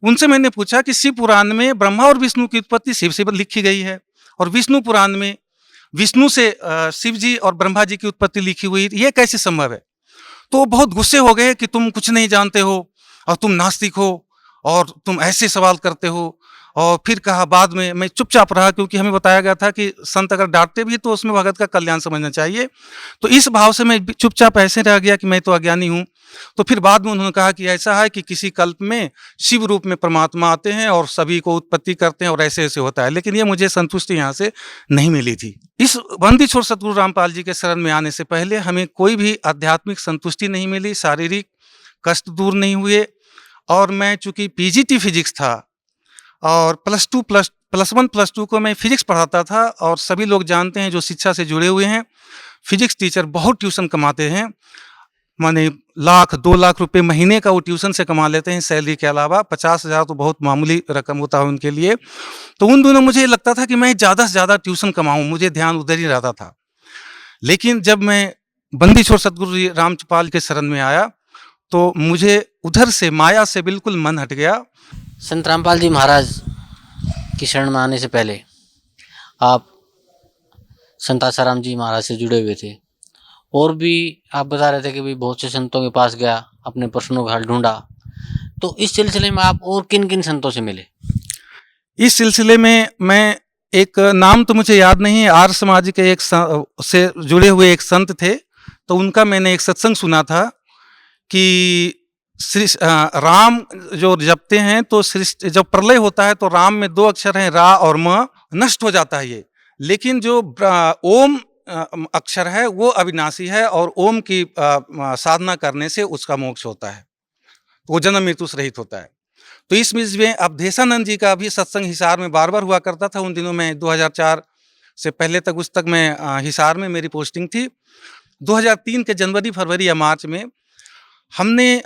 उनसे मैंने पूछा कि शिव पुराण में ब्रह्मा और विष्णु की उत्पत्ति शिव से लिखी गई है और विष्णु पुराण में विष्णु से शिव जी और ब्रह्मा जी की उत्पत्ति लिखी हुई, ये कैसे संभव है? तो बहुत गुस्से हो गए कि तुम कुछ नहीं जानते हो और तुम नास्तिक हो और तुम ऐसे सवाल करते हो। और फिर कहा, बाद में मैं चुपचाप रहा क्योंकि हमें बताया गया था कि संत अगर डांटते भी तो उसमें भगत का कल्याण समझना चाहिए। तो इस भाव से मैं चुपचाप ऐसे रह गया कि मैं तो अज्ञानी हूँ। तो फिर बाद में उन्होंने कहा कि ऐसा है कि किसी कल्प में शिव रूप में परमात्मा आते हैं और सभी को उत्पत्ति करते हैं और ऐसे ऐसे होता है। लेकिन ये मुझे संतुष्टि यहाँ से नहीं मिली थी। इस बंदी छोड़ सतगुरु रामपाल जी के शरण में आने से पहले हमें कोई भी आध्यात्मिक संतुष्टि नहीं मिली, शारीरिक कष्ट दूर नहीं हुए। और मैं चूंकि पीजीटी फिजिक्स था और प्लस 1 प्लस 2 को मैं फिजिक्स पढ़ाता था, और सभी लोग जानते हैं जो शिक्षा से जुड़े हुए हैं, फिजिक्स टीचर बहुत ट्यूशन कमाते हैं, माने 1-2 लाख रुपए महीने का वो ट्यूशन से कमा लेते हैं सैलरी के अलावा। 50,000 तो बहुत मामूली रकम होता है उनके लिए। तो उन दोनों मुझे लगता था कि मैं ज़्यादा से ज़्यादा ट्यूशन कमाऊँ, मुझे ध्यान उधर ही रहता था। लेकिन जब मैं बंदी छोड़ सतगुरु रामपाल के शरण में आया तो मुझे उधर से माया से बिल्कुल मन हट गया। संत रामपाल जी महाराज की शरण में आने से पहले आप संत आसाराम जी महाराज से जुड़े हुए थे, और भी आप बता रहे थे कि भाई बहुत से संतों के पास गया, अपने प्रश्नों का हल ढूंढा। तो इस सिलसिले में आप और किन किन संतों से मिले? इस सिलसिले में मैं एक नाम तो मुझे याद नहीं है, आर्य समाज के एक से जुड़े हुए एक संत थे, तो उनका मैंने एक सत्संग सुना था कि राम जो जपते हैं तो जब प्रलय होता है तो राम में 2 अक्षर हैं, रा और म, नष्ट हो जाता है ये। लेकिन जो ओम अक्षर है वो अविनाशी है और ओम की साधना करने से उसका मोक्ष होता है, वो जन्म मृत्यु से रहित होता है। तो इस बीच में अवधेशानंद जी का भी सत्संग हिसार में बार बार हुआ करता था। उन दिनों में 2004 से पहले तक उस तक मैं हिसार में मेरी पोस्टिंग थी। 2003 के जनवरी फरवरी या मार्च में हमने,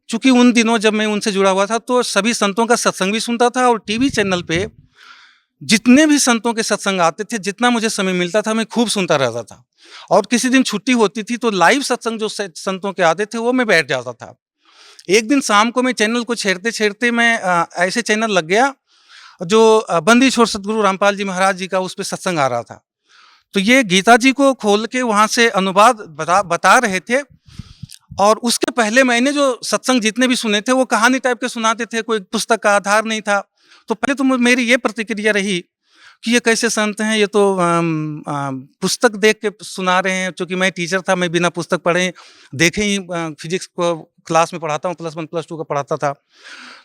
चूंकि उन दिनों जब मैं उनसे जुड़ा हुआ था तो सभी संतों का सत्संग भी सुनता था, और टीवी चैनल पे जितने भी संतों के सत्संग आते थे, जितना मुझे समय मिलता था मैं खूब सुनता रहता था। और किसी दिन छुट्टी होती थी तो लाइव सत्संग जो संतों के आते थे वो मैं बैठ जाता था। एक दिन शाम को मैं चैनल को छेड़ते छेड़ते मैं ऐसे चैनल लग गया जो बंदी छोड़ सतगुरु रामपाल जी महाराज जी का उस पर सत्संग आ रहा था। तो ये गीता जी को खोल के वहाँ से अनुवाद बता रहे थे, और उसके पहले मैंने जो सत्संग जितने भी सुने थे वो कहानी टाइप के सुनाते थे, कोई पुस्तक का आधार नहीं था। तो पहले तो मेरी ये प्रतिक्रिया रही कि ये कैसे संत हैं, ये तो पुस्तक देख के सुना रहे हैं। चूँकि मैं टीचर था, मैं बिना पुस्तक पढ़े देखे ही फिजिक्स को क्लास में पढ़ाता हूँ, +1 +2 का पढ़ाता था।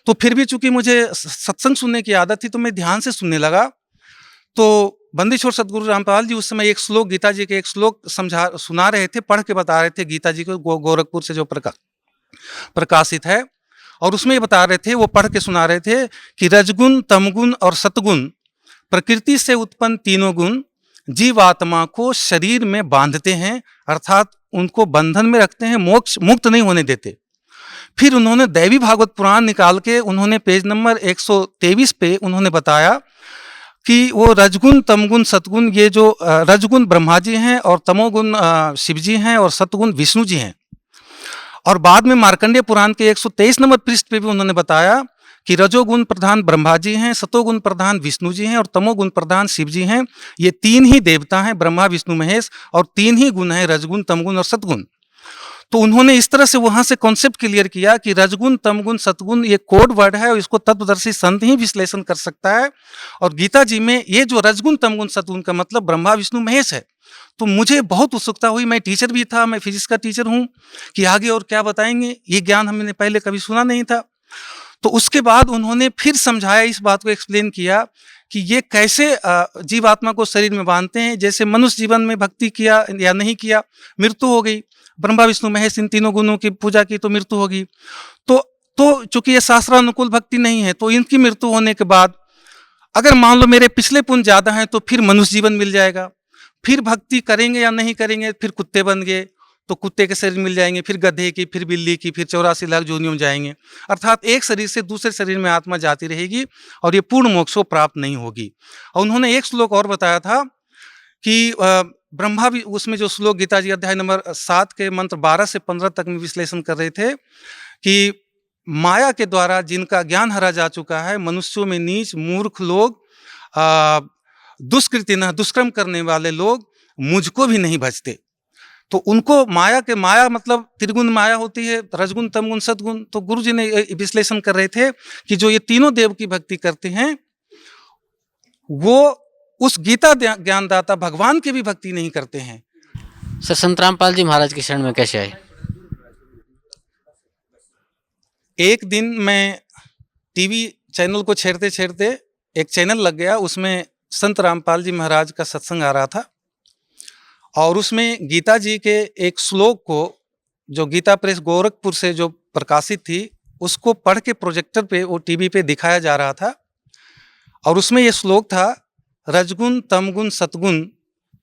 तो फिर भी चूँकि मुझे सत्संग सुनने की आदत थी तो मैं ध्यान से सुनने लगा। तो बंदी छोड़ सतगुरु रामपाल जी उस समय एक श्लोक, गीता जी के एक श्लोक सुना रहे थे, पढ़ के बता रहे थे गीता जी को, गोरखपुर से जो प्रकाशित है। और उसमें ये बता रहे थे, वो पढ़ के सुना रहे थे कि रजगुण, तमगुण और सतगुण प्रकृति से उत्पन्न तीनों गुण जीवात्मा को शरीर में बांधते हैं, अर्थात उनको बंधन में रखते हैं, मोक्ष मुक्त नहीं होने देते। फिर उन्होंने दैवी भागवत पुराण निकाल के उन्होंने पेज नंबर 123 पे उन्होंने बताया कि वो रजगुण, तमगुण, सतगुण, ये जो रजगुण ब्रह्मा जी हैं और तमोगुण शिव जी हैं और सतगुण विष्णु जी हैं। और बाद में मार्कंडेय पुराण के 123 नंबर पृष्ठ पे भी उन्होंने बताया कि रजोगुण प्रधान ब्रह्मा जी हैं, सतोगुण प्रधान विष्णु जी हैं और तमोगुण प्रधान शिव जी हैं। ये तीन ही देवता हैं, ब्रह्मा विष्णु महेश, और तीन ही गुण हैं, रजगुण, तमगुण और सतगुण। तो उन्होंने इस तरह से वहां से कॉन्सेप्ट क्लियर किया कि रजगुण, तमगुण, सतगुण ये कोड वर्ड है और इसको तत्वदर्शी संत ही विश्लेषण कर सकता है। और गीता जी में ये जो रजगुण, तमगुण, सतगुण का मतलब ब्रह्मा विष्णु महेश है। तो मुझे बहुत उत्सुकता हुई, मैं टीचर भी था, मैं फिजिक्स का टीचर हूँ, कि आगे और क्या बताएंगे, ये ज्ञान हमने पहले कभी सुना नहीं था। तो उसके बाद उन्होंने फिर समझाया, इस बात को एक्सप्लेन किया कि ये कैसे जीवात्मा को शरीर में बांधते हैं। जैसे मनुष्य जीवन में भक्ति किया या नहीं किया, मृत्यु हो गई, ब्रह्मा विष्णु महेश इन तीनों गुणों की पूजा की तो मृत्यु होगी। तो चूंकि ये शास्त्रानुकूल भक्ति नहीं है, तो इनकी मृत्यु होने के बाद अगर मान लो मेरे पिछले पुण्य ज्यादा हैं तो फिर मनुष्य जीवन मिल जाएगा। फिर भक्ति करेंगे या नहीं करेंगे, फिर कुत्ते बन गए तो कुत्ते के शरीर मिल जाएंगे, फिर गधे की, फिर बिल्ली की, फिर 84 लाख योनियों में जाएंगे। अर्थात एक शरीर से दूसरे शरीर में आत्मा जाती रहेगी और ये पूर्ण मोक्ष को प्राप्त नहीं होगी। और उन्होंने एक श्लोक और बताया था कि ब्रह्मा भी, उसमें जो श्लोक गीता जी अध्याय नंबर 7 के मंत्र 12 से 15 तक में विश्लेषण कर रहे थे कि माया के द्वारा जिनका ज्ञान हरा जा चुका है, मनुष्यों में नीच मूर्ख लोग, दुष्कृति न दुष्कर्म करने वाले लोग मुझको भी नहीं भजते। तो उनको माया मतलब त्रिगुण माया होती है, रजगुण, तमगुण, सतगुण। तो गुरु जी ने विश्लेषण कर रहे थे कि जो ये तीनों देव की भक्ति करते हैं वो उस गीता ज्ञानदाता भगवान की भी भक्ति नहीं करते हैं। सर, संत रामपाल जी महाराज की शरण में कैसे आए? एक दिन मैं टीवी चैनल को छेड़ते छेड़ते एक चैनल लग गया, उसमें संत रामपाल जी महाराज का सत्संग आ रहा था और उसमें गीता जी के एक श्लोक को, जो गीता प्रेस गोरखपुर से जो प्रकाशित थी, उसको पढ़ के प्रोजेक्टर पे, वो टीवी पे दिखाया जा रहा था। और उसमें ये श्लोक था, रजगुण, तमगुण, सतगुण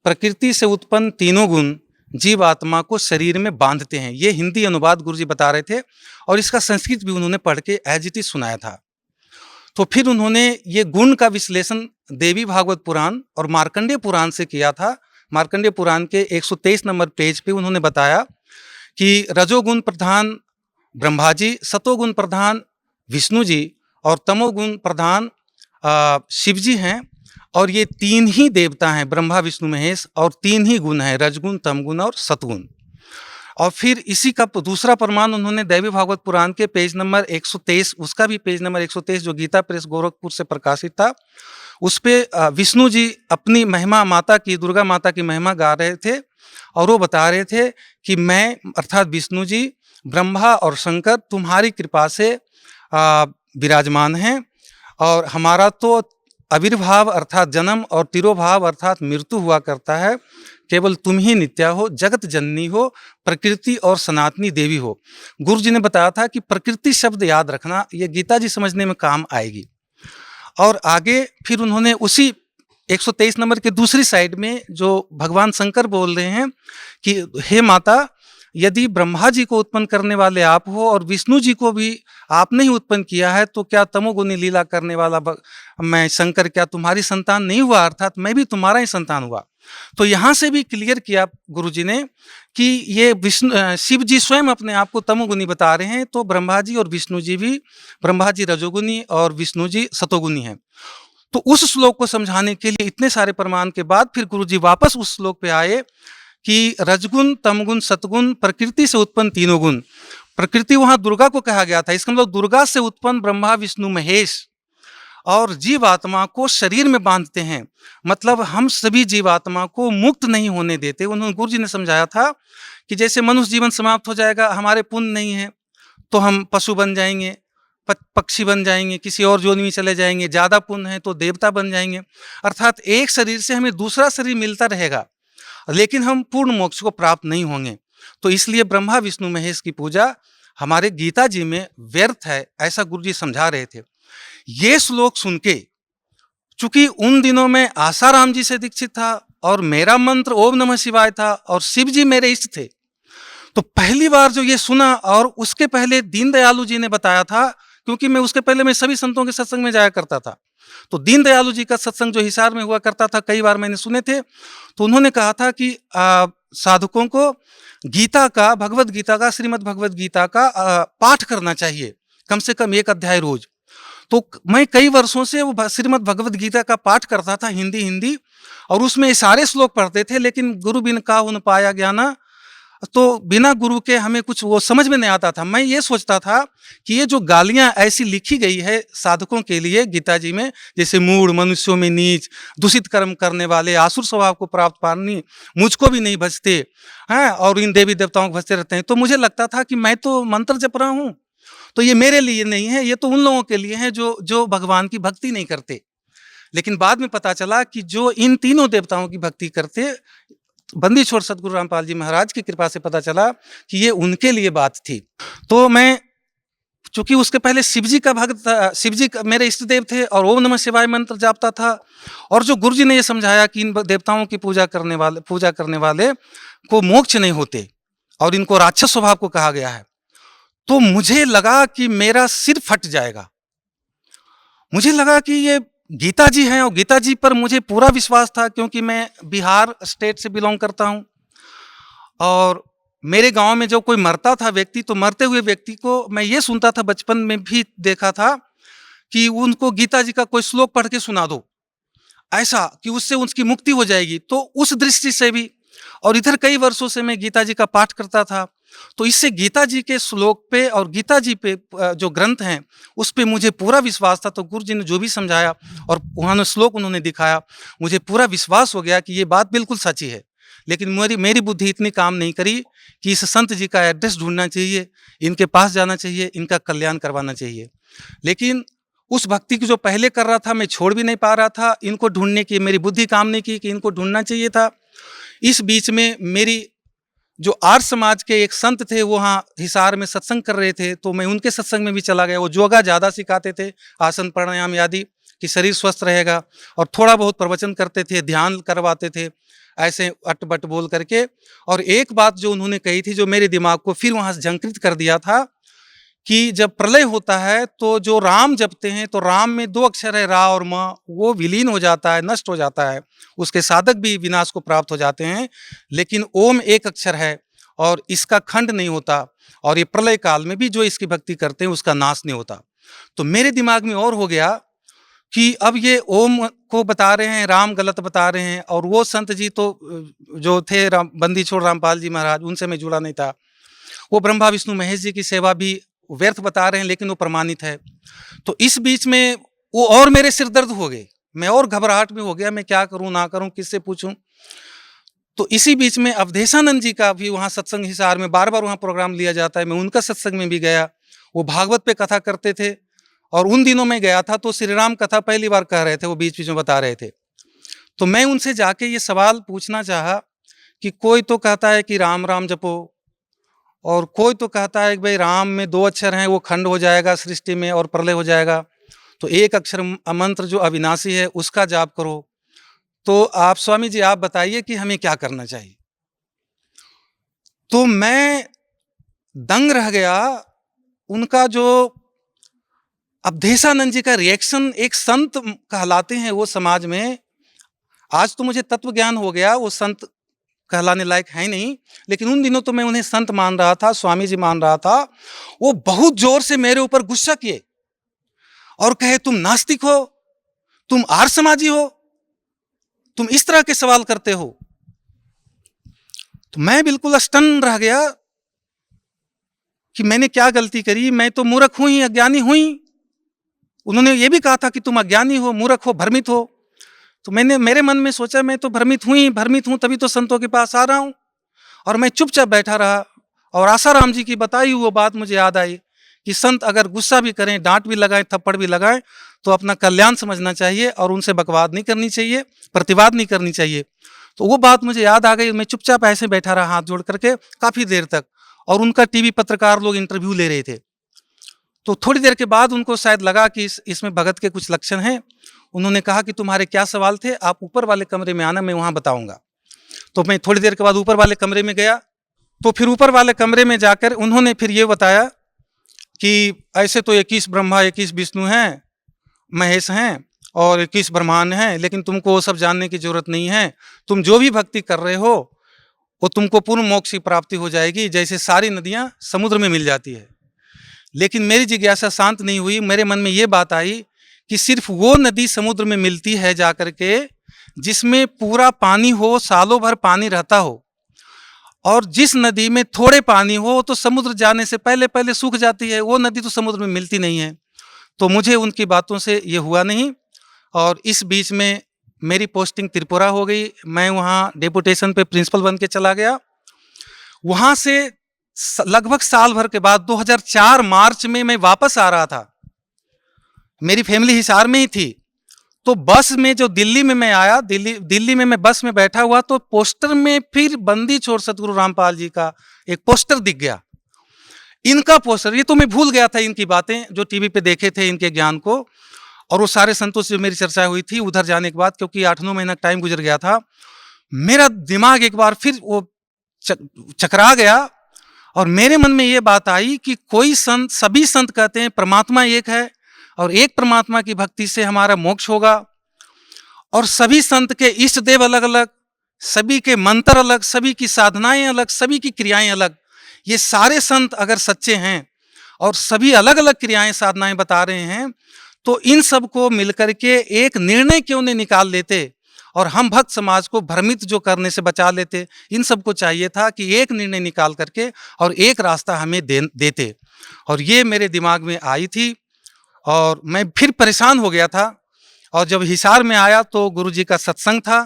प्रकृति से उत्पन्न तीनों गुण जीवात्मा को शरीर में बांधते हैं। ये हिंदी अनुवाद गुरुजी बता रहे थे और इसका संस्कृत भी उन्होंने पढ़ के एज इट इज सुनाया था। तो फिर उन्होंने ये गुण का विश्लेषण देवी भागवत पुराण और मार्कंडेय पुराण से किया था। मार्कंडेय पुराण के 123 नंबर पेज पे उन्होंने बताया कि रजोगुण प्रधान ब्रह्मा जी, सतोगुण प्रधान विष्णु जी और तमोगुण प्रधान शिव जी हैं। और ये तीन ही देवता हैं, ब्रह्मा विष्णु महेश, और तीन ही गुण हैं, रजगुण, तमगुण और सतगुण। और फिर इसी का दूसरा प्रमाण उन्होंने दैवी भागवत पुराण के पेज नंबर 123, उसका भी पेज नंबर 123 जो गीता प्रेस गोरखपुर से प्रकाशित था, उस पे विष्णु जी अपनी महिमा, माता की, दुर्गा माता की महिमा गा रहे थे और वो बता रहे थे कि मैं अर्थात विष्णु जी, ब्रह्मा और शंकर तुम्हारी कृपा से विराजमान हैं और हमारा तो आविर्भाव अर्थात जन्म और तिरोभाव अर्थात मृत्यु हुआ करता है, केवल तुम ही नित्या हो, जगत जननी हो, प्रकृति और सनातनी देवी हो। गुरु जी ने बताया था कि प्रकृति शब्द याद रखना, ये गीता जी समझने में काम आएगी। और आगे फिर उन्होंने उसी 123 नंबर के दूसरी साइड में जो भगवान शंकर बोल रहे हैं कि हे माता, यदि ब्रह्मा जी को उत्पन्न करने वाले आप हो और विष्णु जी को भी आपने ही उत्पन्न किया है, तो क्या तमोगुनी लीला करने वाला मैं शंकर क्या तुम्हारी संतान नहीं हुआ, अर्थात मैं भी तुम्हारा ही संतान हुआ। तो यहाँ से भी क्लियर किया गुरु जी ने कि ये शिव जी स्वयं अपने आप को तमोगुनी बता रहे हैं, तो ब्रह्मा जी और विष्णु जी भी, ब्रह्मा जी रजोगुनी और विष्णु जी सतोगुनी हैं। तो उस श्लोक को समझाने के लिए इतने सारे प्रमाण के बाद फिर गुरु जी वापस उस श्लोक पे आए कि रजगुण, तमगुण, सतगुण, प्रकृति से उत्पन्न तीनों गुण। प्रकृति वहां दुर्गा को कहा गया था, इसका मतलब दुर्गा से उत्पन्न ब्रह्मा विष्णु महेश और जीवात्मा को शरीर में बांधते हैं, मतलब हम सभी जीवात्मा को मुक्त नहीं होने देते। उन्होंने गुरु जी ने समझाया था कि जैसे मनुष्य जीवन समाप्त हो जाएगा, हमारे पुण्य नहीं है तो हम पशु बन जाएंगे, पक्षी बन जाएंगे, किसी और योनि में चले जाएंगे, ज़्यादा पुण्य है तो देवता बन जाएंगे। अर्थात एक शरीर से हमें दूसरा शरीर मिलता रहेगा, लेकिन हम पूर्ण मोक्ष को प्राप्त नहीं होंगे। तो इसलिए ब्रह्मा विष्णु महेश की पूजा हमारे गीता जी में व्यर्थ है, ऐसा गुरु जी समझा रहे थे। ये श्लोक सुन के, चूंकि उन दिनों में आसाराम जी से दीक्षित था और मेरा मंत्र ओम नमः शिवाय था और शिव जी मेरे इष्ट थे, तो पहली बार जो ये सुना, और उसके पहले दीनदयालु जी ने बताया था, क्योंकि मैं उसके पहले मैं सभी संतों के सत्संग में जाया करता था, तो दीनदयालु जी का सत्संग जो हिसार में हुआ करता था, कई बार मैंने सुने थे, तो उन्होंने कहा था कि साधकों को गीता का, भगवत गीता का, श्रीमद् भगवत गीता का पाठ करना चाहिए, कम से कम 1 अध्याय रोज। तो मैं कई वर्षों से वो श्रीमद् भगवत गीता का पाठ करता था, हिंदी, और उसमें सारे श्लोक पढ़ते थे, लेकिन गुरु बिन काहु न पाया ज्ञाना, तो बिना गुरु के हमें कुछ वो समझ में नहीं आता था। मैं ये सोचता था कि ये जो गालियां ऐसी लिखी गई है साधकों के लिए गीता जी में, जैसे मूढ़, मनुष्यों में नीच, दूषित कर्म करने वाले, आसुर स्वभाव को प्राप्त पानी, मुझको भी नहीं भजते हैं और इन देवी देवताओं को भजते रहते हैं, तो मुझे लगता था कि मैं तो मंत्र जप रहा हूँ, तो ये मेरे लिए नहीं है, ये तो उन लोगों के लिए है जो भगवान की भक्ति नहीं करते। लेकिन बाद में पता चला कि जो इन तीनों देवताओं की भक्ति करते, बंदी छोड़ सदगुरु रामपाल जी महाराज की कृपा से पता चला कि ये उनके लिए बात थी। तो मैं, चूंकि उसके पहले शिव जी का भक्त था, शिव जी मेरे इष्ट देव थे और ओम नमः शिवाय मंत्र जापता था, और जो गुरु जी ने ये समझाया कि इन देवताओं की पूजा करने वाले को मोक्ष नहीं होते और इनको राक्षस स्वभाव को कहा गया है, तो मुझे लगा कि मेरा सिर फट जाएगा। मुझे लगा कि ये गीता जी हैं और गीता जी पर मुझे पूरा विश्वास था, क्योंकि मैं बिहार स्टेट से बिलोंग करता हूं, और मेरे गांव में जो कोई मरता था व्यक्ति, तो मरते हुए व्यक्ति को मैं ये सुनता था, बचपन में भी देखा था कि उनको गीता जी का कोई श्लोक पढ़ के सुना दो, ऐसा कि उससे उसकी मुक्ति हो जाएगी। तो उस दृष्टि से भी, और इधर कई वर्षों से मैं गीता जी का पाठ करता था, तो इससे गीता जी के श्लोक पे और गीता जी पे जो ग्रंथ हैं उस पे मुझे पूरा विश्वास था। तो गुरु जी ने जो भी समझाया और वहाँ श्लोक उन्होंने दिखाया, मुझे पूरा विश्वास हो गया कि ये बात बिल्कुल सच्ची है। लेकिन मेरी बुद्धि इतनी काम नहीं करी कि इस संत जी का एड्रेस ढूंढना चाहिए, इनके पास जाना चाहिए, इनका कल्याण करवाना चाहिए। लेकिन उस भक्ति की जो पहले कर रहा था मैं छोड़ भी नहीं पा रहा था, इनको ढूंढने की मेरी बुद्धि काम नहीं की कि इनको ढूंढना चाहिए था। इस बीच में मेरी जो आर्य समाज के एक संत थे, वो वहाँ हिसार में सत्संग कर रहे थे, तो मैं उनके सत्संग में भी चला गया। वो योगा ज़्यादा सिखाते थे, आसन प्राणायाम आदि, कि शरीर स्वस्थ रहेगा, और थोड़ा बहुत प्रवचन करते थे, ध्यान करवाते थे, ऐसे अटबट बोल करके। और एक बात जो उन्होंने कही थी, जो मेरे दिमाग को फिर वहाँ से झंकृत कर दिया था, कि जब प्रलय होता है तो जो राम जपते हैं, तो राम में 2 अक्षर है, रा और म, वो विलीन हो जाता है, नष्ट हो जाता है, उसके साधक भी विनाश को प्राप्त हो जाते हैं। लेकिन ओम 1 अक्षर है और इसका खंड नहीं होता, और ये प्रलय काल में भी जो इसकी भक्ति करते हैं उसका नाश नहीं होता। तो मेरे दिमाग में और हो गया कि अब ये ओम को बता रहे हैं, राम गलत बता रहे हैं, और वो संत जी तो जो थे बंदी छोड़ रामपाल जी महाराज, उनसे मैं जुड़ा नहीं था। वो ब्रह्मा विष्णु महेश जी की सेवा भी व्यर्थ बता रहे हैं, लेकिन वो प्रमाणित है। तो इस बीच में वो और मेरे सिर दर्द हो गए, मैं और घबराहट में हो गया, मैं क्या करूं ना करूं, किससे पूछूं। तो इसी बीच में अवधेशानंद जी का भी वहाँ सत्संग हिसार में बार बार वहाँ प्रोग्राम लिया जाता है, मैं उनका सत्संग में भी गया। वो भागवत पे कथा करते थे, और उन दिनों में गया था तो श्री राम कथा पहली बार कह रहे थे, वो बीच बीच में बता रहे थे। तो मैं उनसे जाके ये सवाल पूछना चाहा कि कोई तो कहता है कि राम राम जपो, और कोई तो कहता है कि भाई राम में 2 अक्षर हैं, वो खंड हो जाएगा सृष्टि में और प्रलय हो जाएगा, तो 1 अक्षर मंत्र जो अविनाशी है उसका जाप करो। तो आप स्वामी जी आप बताइए कि हमें क्या करना चाहिए। तो मैं दंग रह गया। उनका जो अवधेशानंद जी का रिएक्शन, एक संत कहलाते हैं वो समाज में, आज तो मुझे तत्व ज्ञान हो गया, वो संत कहलाने लायक है नहीं, लेकिन उन दिनों तो मैं उन्हें संत मान रहा था, स्वामी जी मान रहा था। वो बहुत जोर से मेरे ऊपर गुस्सा किए और कहे तुम नास्तिक हो, तुम आर्य समाजी हो, तुम इस तरह के सवाल करते हो। तो मैं बिल्कुल स्टन रह गया कि मैंने क्या गलती करी, मैं तो मूर्ख हूं ही, अज्ञानी हूं ही। उन्होंने ये भी कहा था कि तुम अज्ञानी हो, मूर्ख हो, भ्रमित हो। तो मैंने मेरे मन में सोचा मैं तो भ्रमित हूं, तभी तो संतों के पास आ रहा हूं। और मैं चुपचाप बैठा रहा। और आसाराम जी की बताई हुई वो बात मुझे याद आई कि संत अगर गुस्सा भी करें, डांट भी लगाएं, थप्पड़ भी लगाएं, तो अपना कल्याण समझना चाहिए और उनसे बकवाद नहीं करनी चाहिए, प्रतिवाद नहीं करनी चाहिए। तो वो बात मुझे याद आ गई। मैं चुपचाप ऐसे बैठा रहा हाथ जोड़ करके काफ़ी देर तक। और उनका टीवी पत्रकार लोग इंटरव्यू ले रहे थे। तो थोड़ी देर के बाद उनको शायद लगा कि इसमें भगत के कुछ लक्षण हैं। उन्होंने कहा कि तुम्हारे क्या सवाल थे, आप ऊपर वाले कमरे में आना, मैं वहाँ बताऊँगा। तो मैं थोड़ी देर के बाद ऊपर वाले कमरे में गया। तो फिर ऊपर वाले कमरे में जाकर उन्होंने फिर ये बताया कि ऐसे तो 21 ब्रह्मा, 21 विष्णु हैं, महेश हैं और 21 ब्रह्मांड हैं, लेकिन तुमको वो सब जानने की जरूरत नहीं है। तुम जो भी भक्ति कर रहे हो वो तुमको पूर्ण मोक्ष की प्राप्ति हो जाएगी, जैसे सारी नदियाँ समुद्र में मिल जाती है। लेकिन मेरी जिज्ञासा शांत नहीं हुई। मेरे मन में ये बात आई कि सिर्फ वो नदी समुद्र में मिलती है जाकर के जिसमें पूरा पानी हो, सालों भर पानी रहता हो, और जिस नदी में थोड़े पानी हो तो समुद्र जाने से पहले पहले सूख जाती है, वो नदी तो समुद्र में मिलती नहीं है। तो मुझे उनकी बातों से ये हुआ नहीं। और इस बीच में मेरी पोस्टिंग त्रिपुरा हो गई। मैं वहाँ डेपुटेशन पे प्रिंसिपल बन के चला गया। वहाँ से लगभग साल भर के बाद 2004 मार्च में मैं वापस आ रहा था। मेरी फैमिली हिसार में ही थी। तो बस में जो दिल्ली में मैं आया, दिल्ली में मैं बस में बैठा हुआ, तो पोस्टर में फिर बंदी छोड़ सतगुरु रामपाल जी का एक पोस्टर दिख गया। इनका पोस्टर, ये तो मैं भूल गया था इनकी बातें जो टीवी पे देखे थे, इनके ज्ञान को। और वो सारे संतों से मेरी चर्चा हुई थी उधर जाने के बाद, क्योंकि 8-9 महीना टाइम गुजर गया था। मेरा दिमाग एक बार फिर वो चकरा गया और मेरे मन में ये बात आई कि कोई संत, सभी संत कहते हैं परमात्मा एक है और एक परमात्मा की भक्ति से हमारा मोक्ष होगा। और सभी संत के इष्ट देव अलग अलग, सभी के मंत्र अलग, सभी की साधनाएं अलग, सभी की क्रियाएं अलग। ये सारे संत अगर सच्चे हैं और सभी अलग अलग क्रियाएं साधनाएं बता रहे हैं, तो इन सब को मिलकर के एक निर्णय क्यों नहीं निकाल लेते और हम भक्त समाज को भ्रमित जो करने से बचा लेते। इन सबको चाहिए था कि एक निर्णय निकाल करके और एक रास्ता हमें देते। और ये मेरे दिमाग में आई थी और मैं फिर परेशान हो गया था। और जब हिसार में आया तो गुरुजी का सत्संग था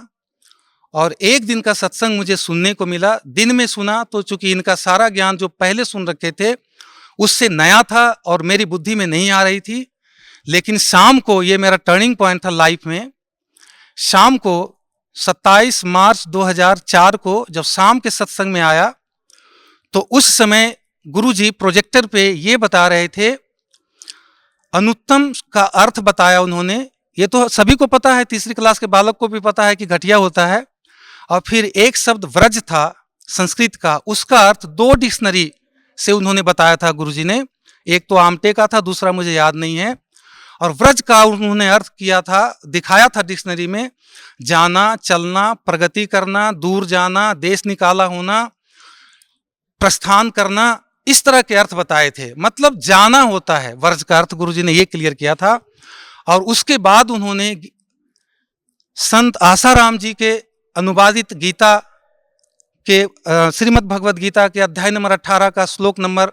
और एक दिन का सत्संग मुझे सुनने को मिला। दिन में सुना तो चूंकि इनका सारा ज्ञान जो पहले सुन रखे थे उससे नया था और मेरी बुद्धि में नहीं आ रही थी। लेकिन शाम को, ये मेरा टर्निंग पॉइंट था लाइफ में, शाम को 27 मार्च 2004 को जब शाम के सत्संग में आया तो उस समय गुरुजी प्रोजेक्टर पे ये बता रहे थे, अनुत्तम का अर्थ बताया उन्होंने। ये तो सभी को पता है, तीसरी क्लास के बालक को भी पता है कि घटिया होता है। और फिर एक शब्द व्रज था संस्कृत का, उसका अर्थ 2 डिक्शनरी से उन्होंने बताया था गुरुजी ने। एक तो आमटे का था, दूसरा मुझे याद नहीं है। और व्रज का उन्होंने अर्थ किया था, दिखाया था डिक्शनरी में, जाना, चलना, प्रगति करना, दूर जाना, देश निकाला होना, प्रस्थान करना, इस तरह के अर्थ बताए थे। मतलब जाना होता है व्रज का अर्थ, गुरुजी ने ये क्लियर किया था। और उसके बाद उन्होंने संत आसाराम जी के अनुवादित गीता के श्रीमद् भगवद गीता के अध्याय नंबर 18 का श्लोक नंबर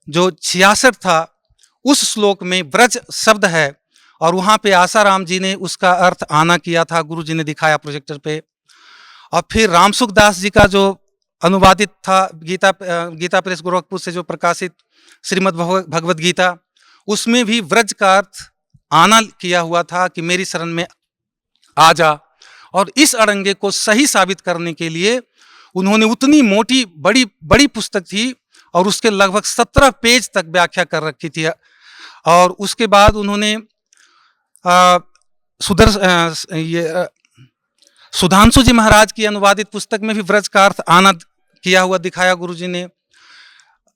जो 66 था, उस श्लोक में व्रज शब्द है और वहाँ पे आसाराम जी ने उसका अर्थ आना किया था, गुरुजी ने दिखाया प्रोजेक्टर पे। और फिर रामसुख दास जी का जो अनुवादित था गीता प्रेस गोरखपुर से जो प्रकाशित श्रीमद् भगवद गीता, उसमें भी व्रज का अर्थ आना किया हुआ था कि मेरी शरण में आ जा। और इस अड़ंगे को सही साबित करने के लिए उन्होंने उतनी मोटी बड़ी पुस्तक थी और उसके लगभग 17 पेज तक व्याख्या कर रखी थी। और उसके बाद उन्होंने सुधांशु जी महाराज की अनुवादित पुस्तक में भी व्रज का अर्थ आना किया हुआ दिखाया गुरु जी ने।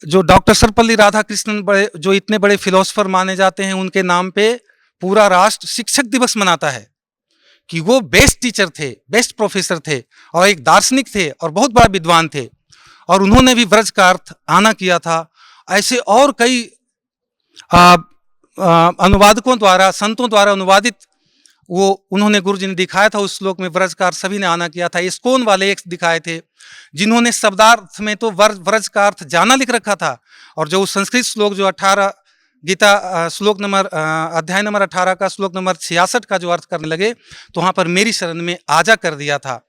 जो डॉक्टर सर्वपल्ली राधाकृष्णन बड़े, जो इतने बड़े फिलोसोफर माने जाते हैं, उनके नाम पे पूरा राष्ट्र शिक्षक दिवस मनाता है कि वो बेस्ट टीचर थे, बेस्ट प्रोफेसर थे और एक दार्शनिक थे और बहुत बड़ा विद्वान थे, और उन्होंने भी व्रज का अर्थ आना किया था। ऐसे और कई अनुवादकों द्वारा, संतों द्वारा अनुवादित वो उन्होंने गुरु जी ने दिखाया था। उस श्लोक में व्रज का अर्थ सभी ने आना किया था। इस्कोन वाले एक दिखाए थे जिन्होंने शब्दार्थ में तो व्रज का अर्थ जाना लिख रखा था, और जो संस्कृत श्लोक जो 18 गीता श्लोक नंबर अध्याय नंबर 18 का श्लोक नंबर 66 का जो अर्थ करने लगे तो वहाँ पर मेरी शरण में आजा कर दिया था।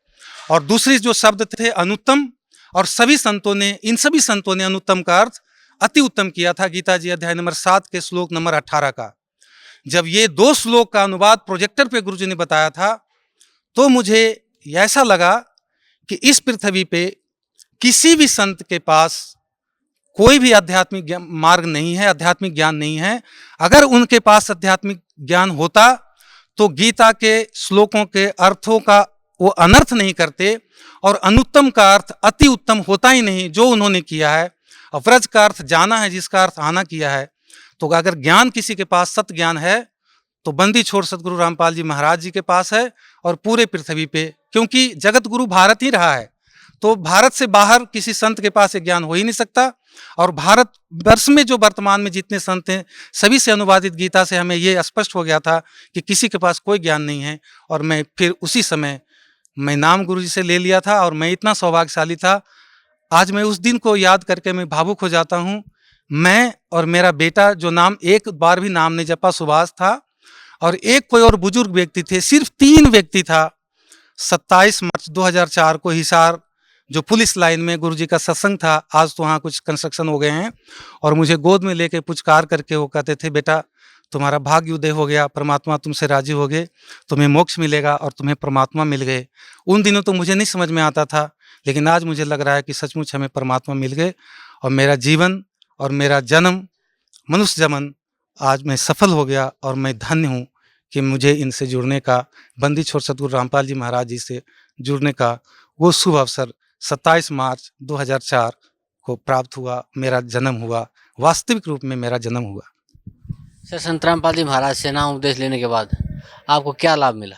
और दूसरी जो शब्द थे अनुत्तम, और सभी संतों ने, इन सभी संतों ने अनुत्तम का अर्थ अति उत्तम किया था गीता जी अध्याय नंबर 7 के श्लोक नंबर 18 का। जब ये 2 श्लोक का अनुवाद प्रोजेक्टर पे गुरुजी ने बताया था तो मुझे ऐसा लगा कि इस पृथ्वी पे किसी भी संत के पास कोई भी आध्यात्मिक मार्ग नहीं है, आध्यात्मिक ज्ञान नहीं है। अगर उनके पास आध्यात्मिक ज्ञान होता तो गीता के श्लोकों के अर्थों का वो अनर्थ नहीं करते, और अनुत्तम का अर्थ अति उत्तम होता ही नहीं जो उन्होंने किया है। व्रज का अर्थ जाना है, जिसका अर्थ आना किया है। तो अगर ज्ञान किसी के पास सत्य ज्ञान है तो बंदी छोड़ सतगुरु रामपाल जी महाराज जी के पास है, और पूरे पृथ्वी पे, क्योंकि जगत गुरु भारत ही रहा है, तो भारत से बाहर किसी संत के पास ये ज्ञान हो ही नहीं सकता। और भारत वर्ष में जो वर्तमान में जितने संत हैं सभी से अनुवादित गीता से हमें ये स्पष्ट हो गया था कि किसी के पास कोई ज्ञान नहीं है। और मैं फिर उसी समय मैं नाम गुरु जी से ले लिया था, और मैं इतना सौभाग्यशाली था। आज मैं उस दिन को याद करके मैं भावुक हो जाता हूँ। मैं और मेरा बेटा, जो नाम एक बार भी नाम नहीं जपा, सुभाष था, और एक कोई और बुजुर्ग व्यक्ति थे, सिर्फ 3 व्यक्ति था। 27 मार्च 2004 को हिसार जो पुलिस लाइन में गुरुजी का सत्संग था, आज तो वहाँ कुछ कंस्ट्रक्शन हो गए हैं, और मुझे गोद में लेके पुचकार करके वो कहते थे, बेटा तुम्हारा भाग्य उदय हो गया, परमात्मा तुमसे राजी हो गए, तुम्हें मोक्ष मिलेगा और तुम्हें परमात्मा मिल गए। उन दिनों तो मुझे नहीं समझ में आता था, लेकिन आज मुझे लग रहा है कि सचमुच हमें परमात्मा मिल गए, और मेरा जीवन और मेरा जन्म, मनुष्य जन्म आज मैं सफल हो गया, और मैं धन्य हूँ कि मुझे इनसे जुड़ने का, बंदी छोड़ सतगुरु रामपाल जी महाराज जी से जुड़ने का वो शुभ अवसर 27 मार्च 2004 को प्राप्त हुआ। मेरा जन्म हुआ, वास्तविक रूप में मेरा जन्म हुआ। सर, संत रामपाल जी महाराज से नाम उपदेश लेने के बाद आपको क्या लाभ मिला?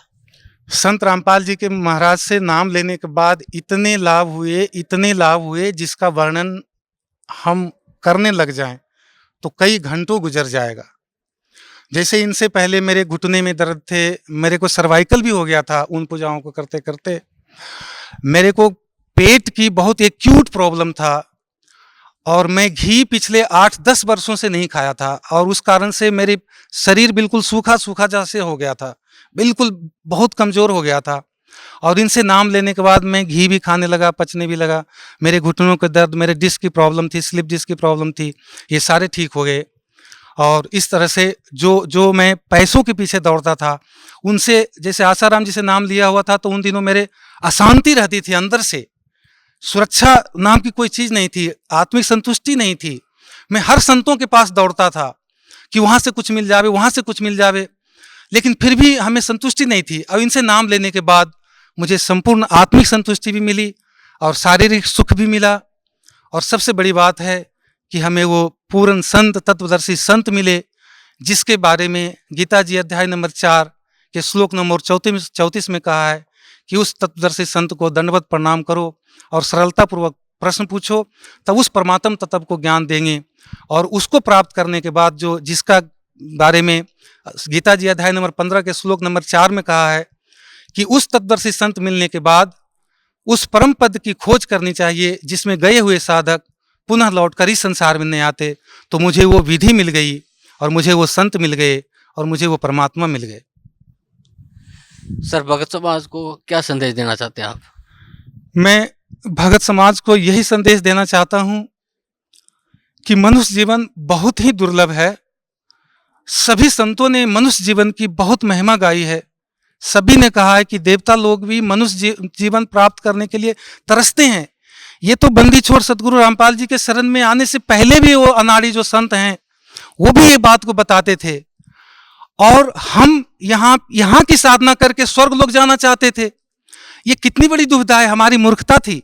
संत रामपाल जी के महाराज से नाम लेने के बाद इतने लाभ हुए जिसका वर्णन हम करने लग जाएं तो कई घंटों गुजर जाएगा। जैसे इनसे पहले मेरे घुटने में दर्द थे, मेरे को सर्वाइकल भी हो गया था उन पूजाओं को करते करते। मेरे को पेट की बहुत एक्यूट प्रॉब्लम था, और मैं घी पिछले 8-10 वर्षों से नहीं खाया था, और उस कारण से मेरे शरीर बिल्कुल सूखा सूखा जैसे हो गया था, बिल्कुल बहुत कमज़ोर हो गया था। और इनसे नाम लेने के बाद मैं घी भी खाने लगा, पचने भी लगा। मेरे घुटनों के दर्द, मेरे डिस्क की प्रॉब्लम थी, स्लिप डिस्क की प्रॉब्लम थी, ये सारे ठीक हो गए। और इस तरह से जो मैं पैसों के पीछे दौड़ता था, उनसे, जैसे आसाराम जी से नाम लिया हुआ था तो उन दिनों मेरे अशांति रहती थी अंदर से, सुरक्षा नाम की कोई चीज़ नहीं थी, आत्मिक संतुष्टि नहीं थी। मैं हर संतों के पास दौड़ता था कि वहाँ से कुछ मिल जावे, वहाँ से कुछ मिल जावे, लेकिन फिर भी हमें संतुष्टि नहीं थी। अब इनसे नाम लेने के बाद मुझे संपूर्ण आत्मिक संतुष्टि भी मिली और शारीरिक सुख भी मिला। और सबसे बड़ी बात है कि हमें वो पूर्ण संत, तत्वदर्शी संत मिले, जिसके बारे में गीता जी अध्याय नंबर 4 के श्लोक नंबर 34 में कहा है कि उस तत्वदर्शी संत को दंडवत प्रणाम करो और सरलतापूर्वक प्रश्न पूछो, तब उस परमात्म तत्व को ज्ञान देंगे। और उसको प्राप्त करने के बाद जिसका बारे में गीता जी अध्याय नंबर 15 के श्लोक नंबर 4 में कहा है कि उस तत्वदर्शी संत मिलने के बाद उस परम पद की खोज करनी चाहिए जिसमें गए हुए साधक पुनः लौटकर इस संसार में नहीं आते। तो मुझे वो विधि मिल गई, और मुझे वो संत मिल गए, और मुझे वो परमात्मा मिल गए। सर, भगत समाज को क्या संदेश देना चाहते हैं आप? मैं भगत समाज को यही संदेश देना चाहता हूँ कि मनुष्य जीवन बहुत ही दुर्लभ है। सभी संतों ने मनुष्य जीवन की बहुत महिमा गाई है। सभी ने कहा है कि देवता लोग भी मनुष्य जीवन प्राप्त करने के लिए तरसते हैं। ये तो बंदी छोड़ सतगुरु रामपाल जी के शरण में आने से पहले भी वो अनाड़ी जो संत हैं वो भी ये बात को बताते थे। और हम यहाँ की साधना करके स्वर्ग लोग जाना चाहते थे, ये कितनी बड़ी दुविधा है, हमारी मूर्खता थी,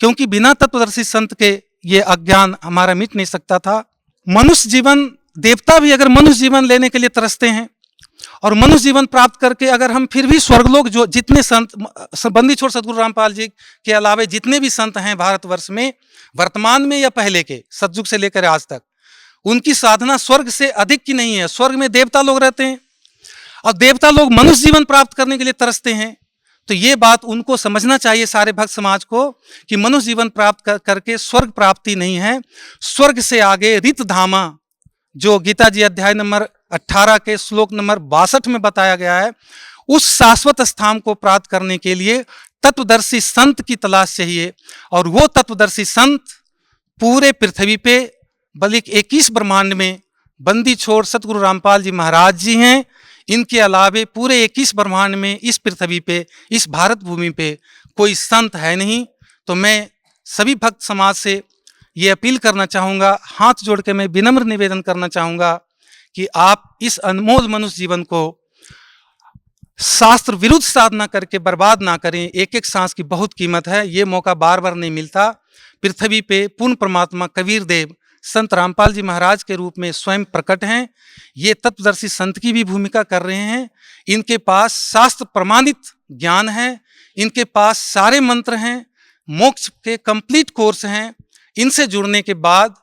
क्योंकि बिना तत्वदर्शी संत के ये अज्ञान हमारा मिट नहीं सकता था। मनुष्य जीवन, देवता भी अगर मनुष्य जीवन लेने के लिए तरसते हैं और मनुष्य जीवन प्राप्त करके अगर हम फिर भी स्वर्गलोक, जो जितने संत, बंदी छोड़ सतगुरु रामपाल जी के अलावे जितने भी संत हैं भारतवर्ष में, वर्तमान में या पहले के, सतयुग से लेकर आज तक, उनकी साधना स्वर्ग से अधिक की नहीं है। स्वर्ग में देवता लोग रहते हैं और देवता लोग मनुष्य जीवन प्राप्त करने के लिए तरसते हैं। तो ये बात उनको समझना चाहिए, सारे भक्त समाज को, कि मनुष्य जीवन प्राप्त करके स्वर्ग प्राप्ति नहीं है। स्वर्ग से आगे रित धामा, जो गीता जी अध्याय नंबर 18 के श्लोक नंबर 62 में बताया गया है, उस शाश्वत स्थान को प्राप्त करने के लिए तत्वदर्शी संत की तलाश चाहिए। और वो तत्वदर्शी संत पूरे पृथ्वी पे, बल्कि 21 ब्रह्मांड में बंदी छोड़ सतगुरु रामपाल जी महाराज जी हैं। इनके अलावे पूरे 21 ब्रह्मांड में, इस पृथ्वी पे, इस भारत भूमि पे कोई संत है नहीं। तो मैं सभी भक्त समाज से ये अपील करना चाहूँगा, हाथ जोड़ के मैं विनम्र निवेदन करना चाहूँगा कि आप इस अनमोल मनुष्य जीवन को शास्त्र विरुद्ध साधना करके बर्बाद ना करें। एक एक सांस की बहुत कीमत है, ये मौका बार बार नहीं मिलता। पृथ्वी पे पूर्ण परमात्मा कबीर देव संत रामपाल जी महाराज के रूप में स्वयं प्रकट हैं। ये तत्वदर्शी संत की भी भूमिका कर रहे हैं। इनके पास शास्त्र प्रमाणित ज्ञान है, इनके पास सारे मंत्र हैं, मोक्ष के कंप्लीट कोर्स हैं। इनसे जुड़ने के बाद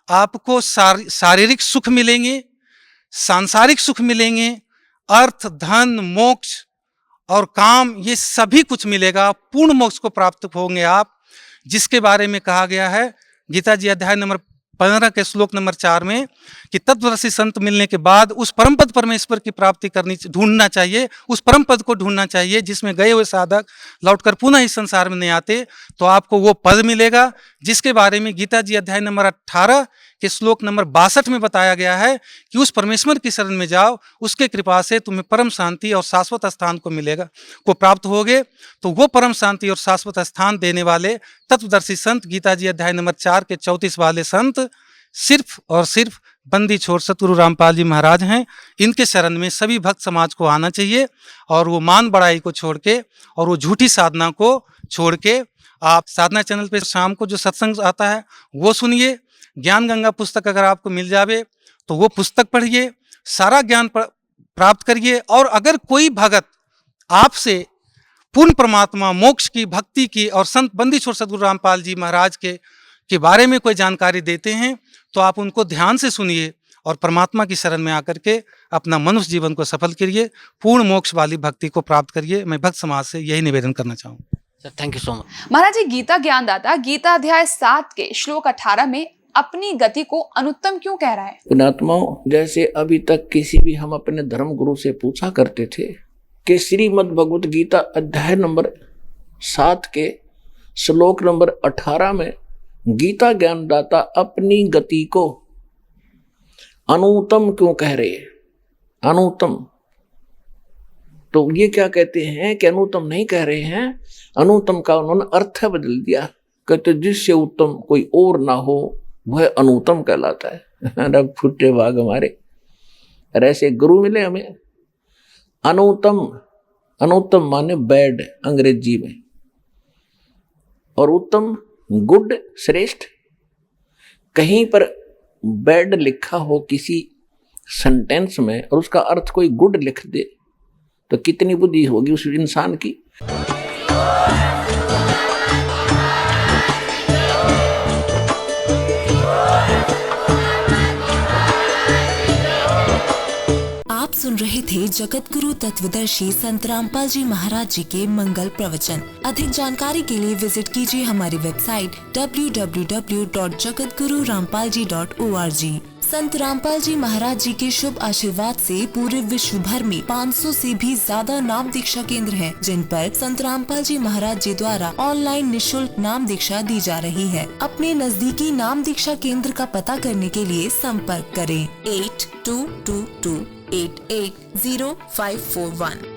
आपको शारीरिक सुख मिलेंगे, सांसारिक सुख मिलेंगे, अर्थ, धन, मोक्ष और काम, ये सभी कुछ मिलेगा। पूर्ण मोक्ष को प्राप्त होंगे आप, जिसके बारे में कहा गया है गीता जी अध्याय नंबर 15 के श्लोक नंबर 4 में कि तत्वदर्शी संत मिलने के बाद उस परम पद परमेश्वर की प्राप्ति ढूंढना चाहिए, उस परम पद को ढूंढना चाहिए जिसमें गए हुए साधक लौटकर पुनः इस संसार में नहीं आते। तो आपको वो पद मिलेगा जिसके बारे में गीता जी अध्याय नंबर 18 के श्लोक नंबर 62 में बताया गया है कि उस परमेश्वर की शरण में जाओ, उसके कृपा से तुम्हें परम शांति और शाश्वत स्थान को मिलेगा, को प्राप्त होगे। तो वो परम शांति और शाश्वत स्थान देने वाले तत्वदर्शी संत गीता जी अध्याय नंबर 4 के 34 वाले संत सिर्फ और सिर्फ बंदी छोड़ सतगुरु रामपाल जी महाराज हैं। इनके शरण में सभी भक्त समाज को आना चाहिए और वो मान बड़ाई को छोड़ के और वो झूठी साधना को छोड़ के आप साधना चैनल पे शाम को जो सत्संग आता है वो सुनिए। ज्ञान गंगा पुस्तक अगर आपको मिल जावे तो वो पुस्तक पढ़िए, सारा ज्ञान प्राप्त करिए। और अगर कोई भगत आपसे पूर्ण परमात्मा, मोक्ष की, भक्ति की और संत बंदी छोड़ सतगुरु रामपाल जी महाराज के बारे में कोई जानकारी देते हैं तो आप उनको ध्यान से सुनिए और परमात्मा की शरण में आकर के अपना मनुष्य जीवन को सफल करिए, पूर्ण मोक्ष वाली भक्ति को प्राप्त करिए। मैं भक्त समाज से यही निवेदन करना चाहूँगा। Sir thank you so much. Maharaj ji, Gita ज्ञानदाता गीता अध्याय 7 के श्लोक 18 में अपनी गति को अनुत्तम क्यों कह रहा है? पुणात्माओं, जैसे अभी तक किसी भी हम अपने धर्म गुरु से पूछा करते थे कि श्रीमद् भगवत गीता अध्याय नंबर 7 के श्लोक नंबर 18 में गीता ज्ञानदाता अपनी गति को अनुत्तम क्यों कह रहे हैं? अनुत्तम, तो ये क्या कहते हैं कि अनुत्तम नहीं कह रहे हैं, अनुत्तम का उन्होंने अर्थ बदल दिया। कहते जिससे उत्तम कोई और ना हो वह अनुत्तम कहलाता है। रब फुटे भाग हमारे, ऐसे गुरु मिले हमें। अनुत्तम, अनुत्तम माने बैड अंग्रेजी में, और उत्तम गुड, श्रेष्ठ। कहीं पर बैड लिखा हो किसी सेंटेंस में और उसका अर्थ कोई गुड लिख दे तो कितनी बुद्धि होगी उस इंसान की। आप सुन रहे थे जगत गुरु तत्वदर्शी संत रामपाल जी महाराज जी के मंगल प्रवचन। अधिक जानकारी के लिए विजिट कीजिए हमारी वेबसाइट www.jagatgururampalji.org। संत रामपाल जी महाराज जी के शुभ आशीर्वाद से पूरे विश्व भर में 500 से भी ज्यादा नाम दीक्षा केंद्र हैं, जिन पर संत रामपाल जी महाराज जी द्वारा ऑनलाइन निशुल्क नाम दीक्षा दी जा रही है। अपने नजदीकी नाम दीक्षा केंद्र का पता करने के लिए संपर्क करें 8222880541।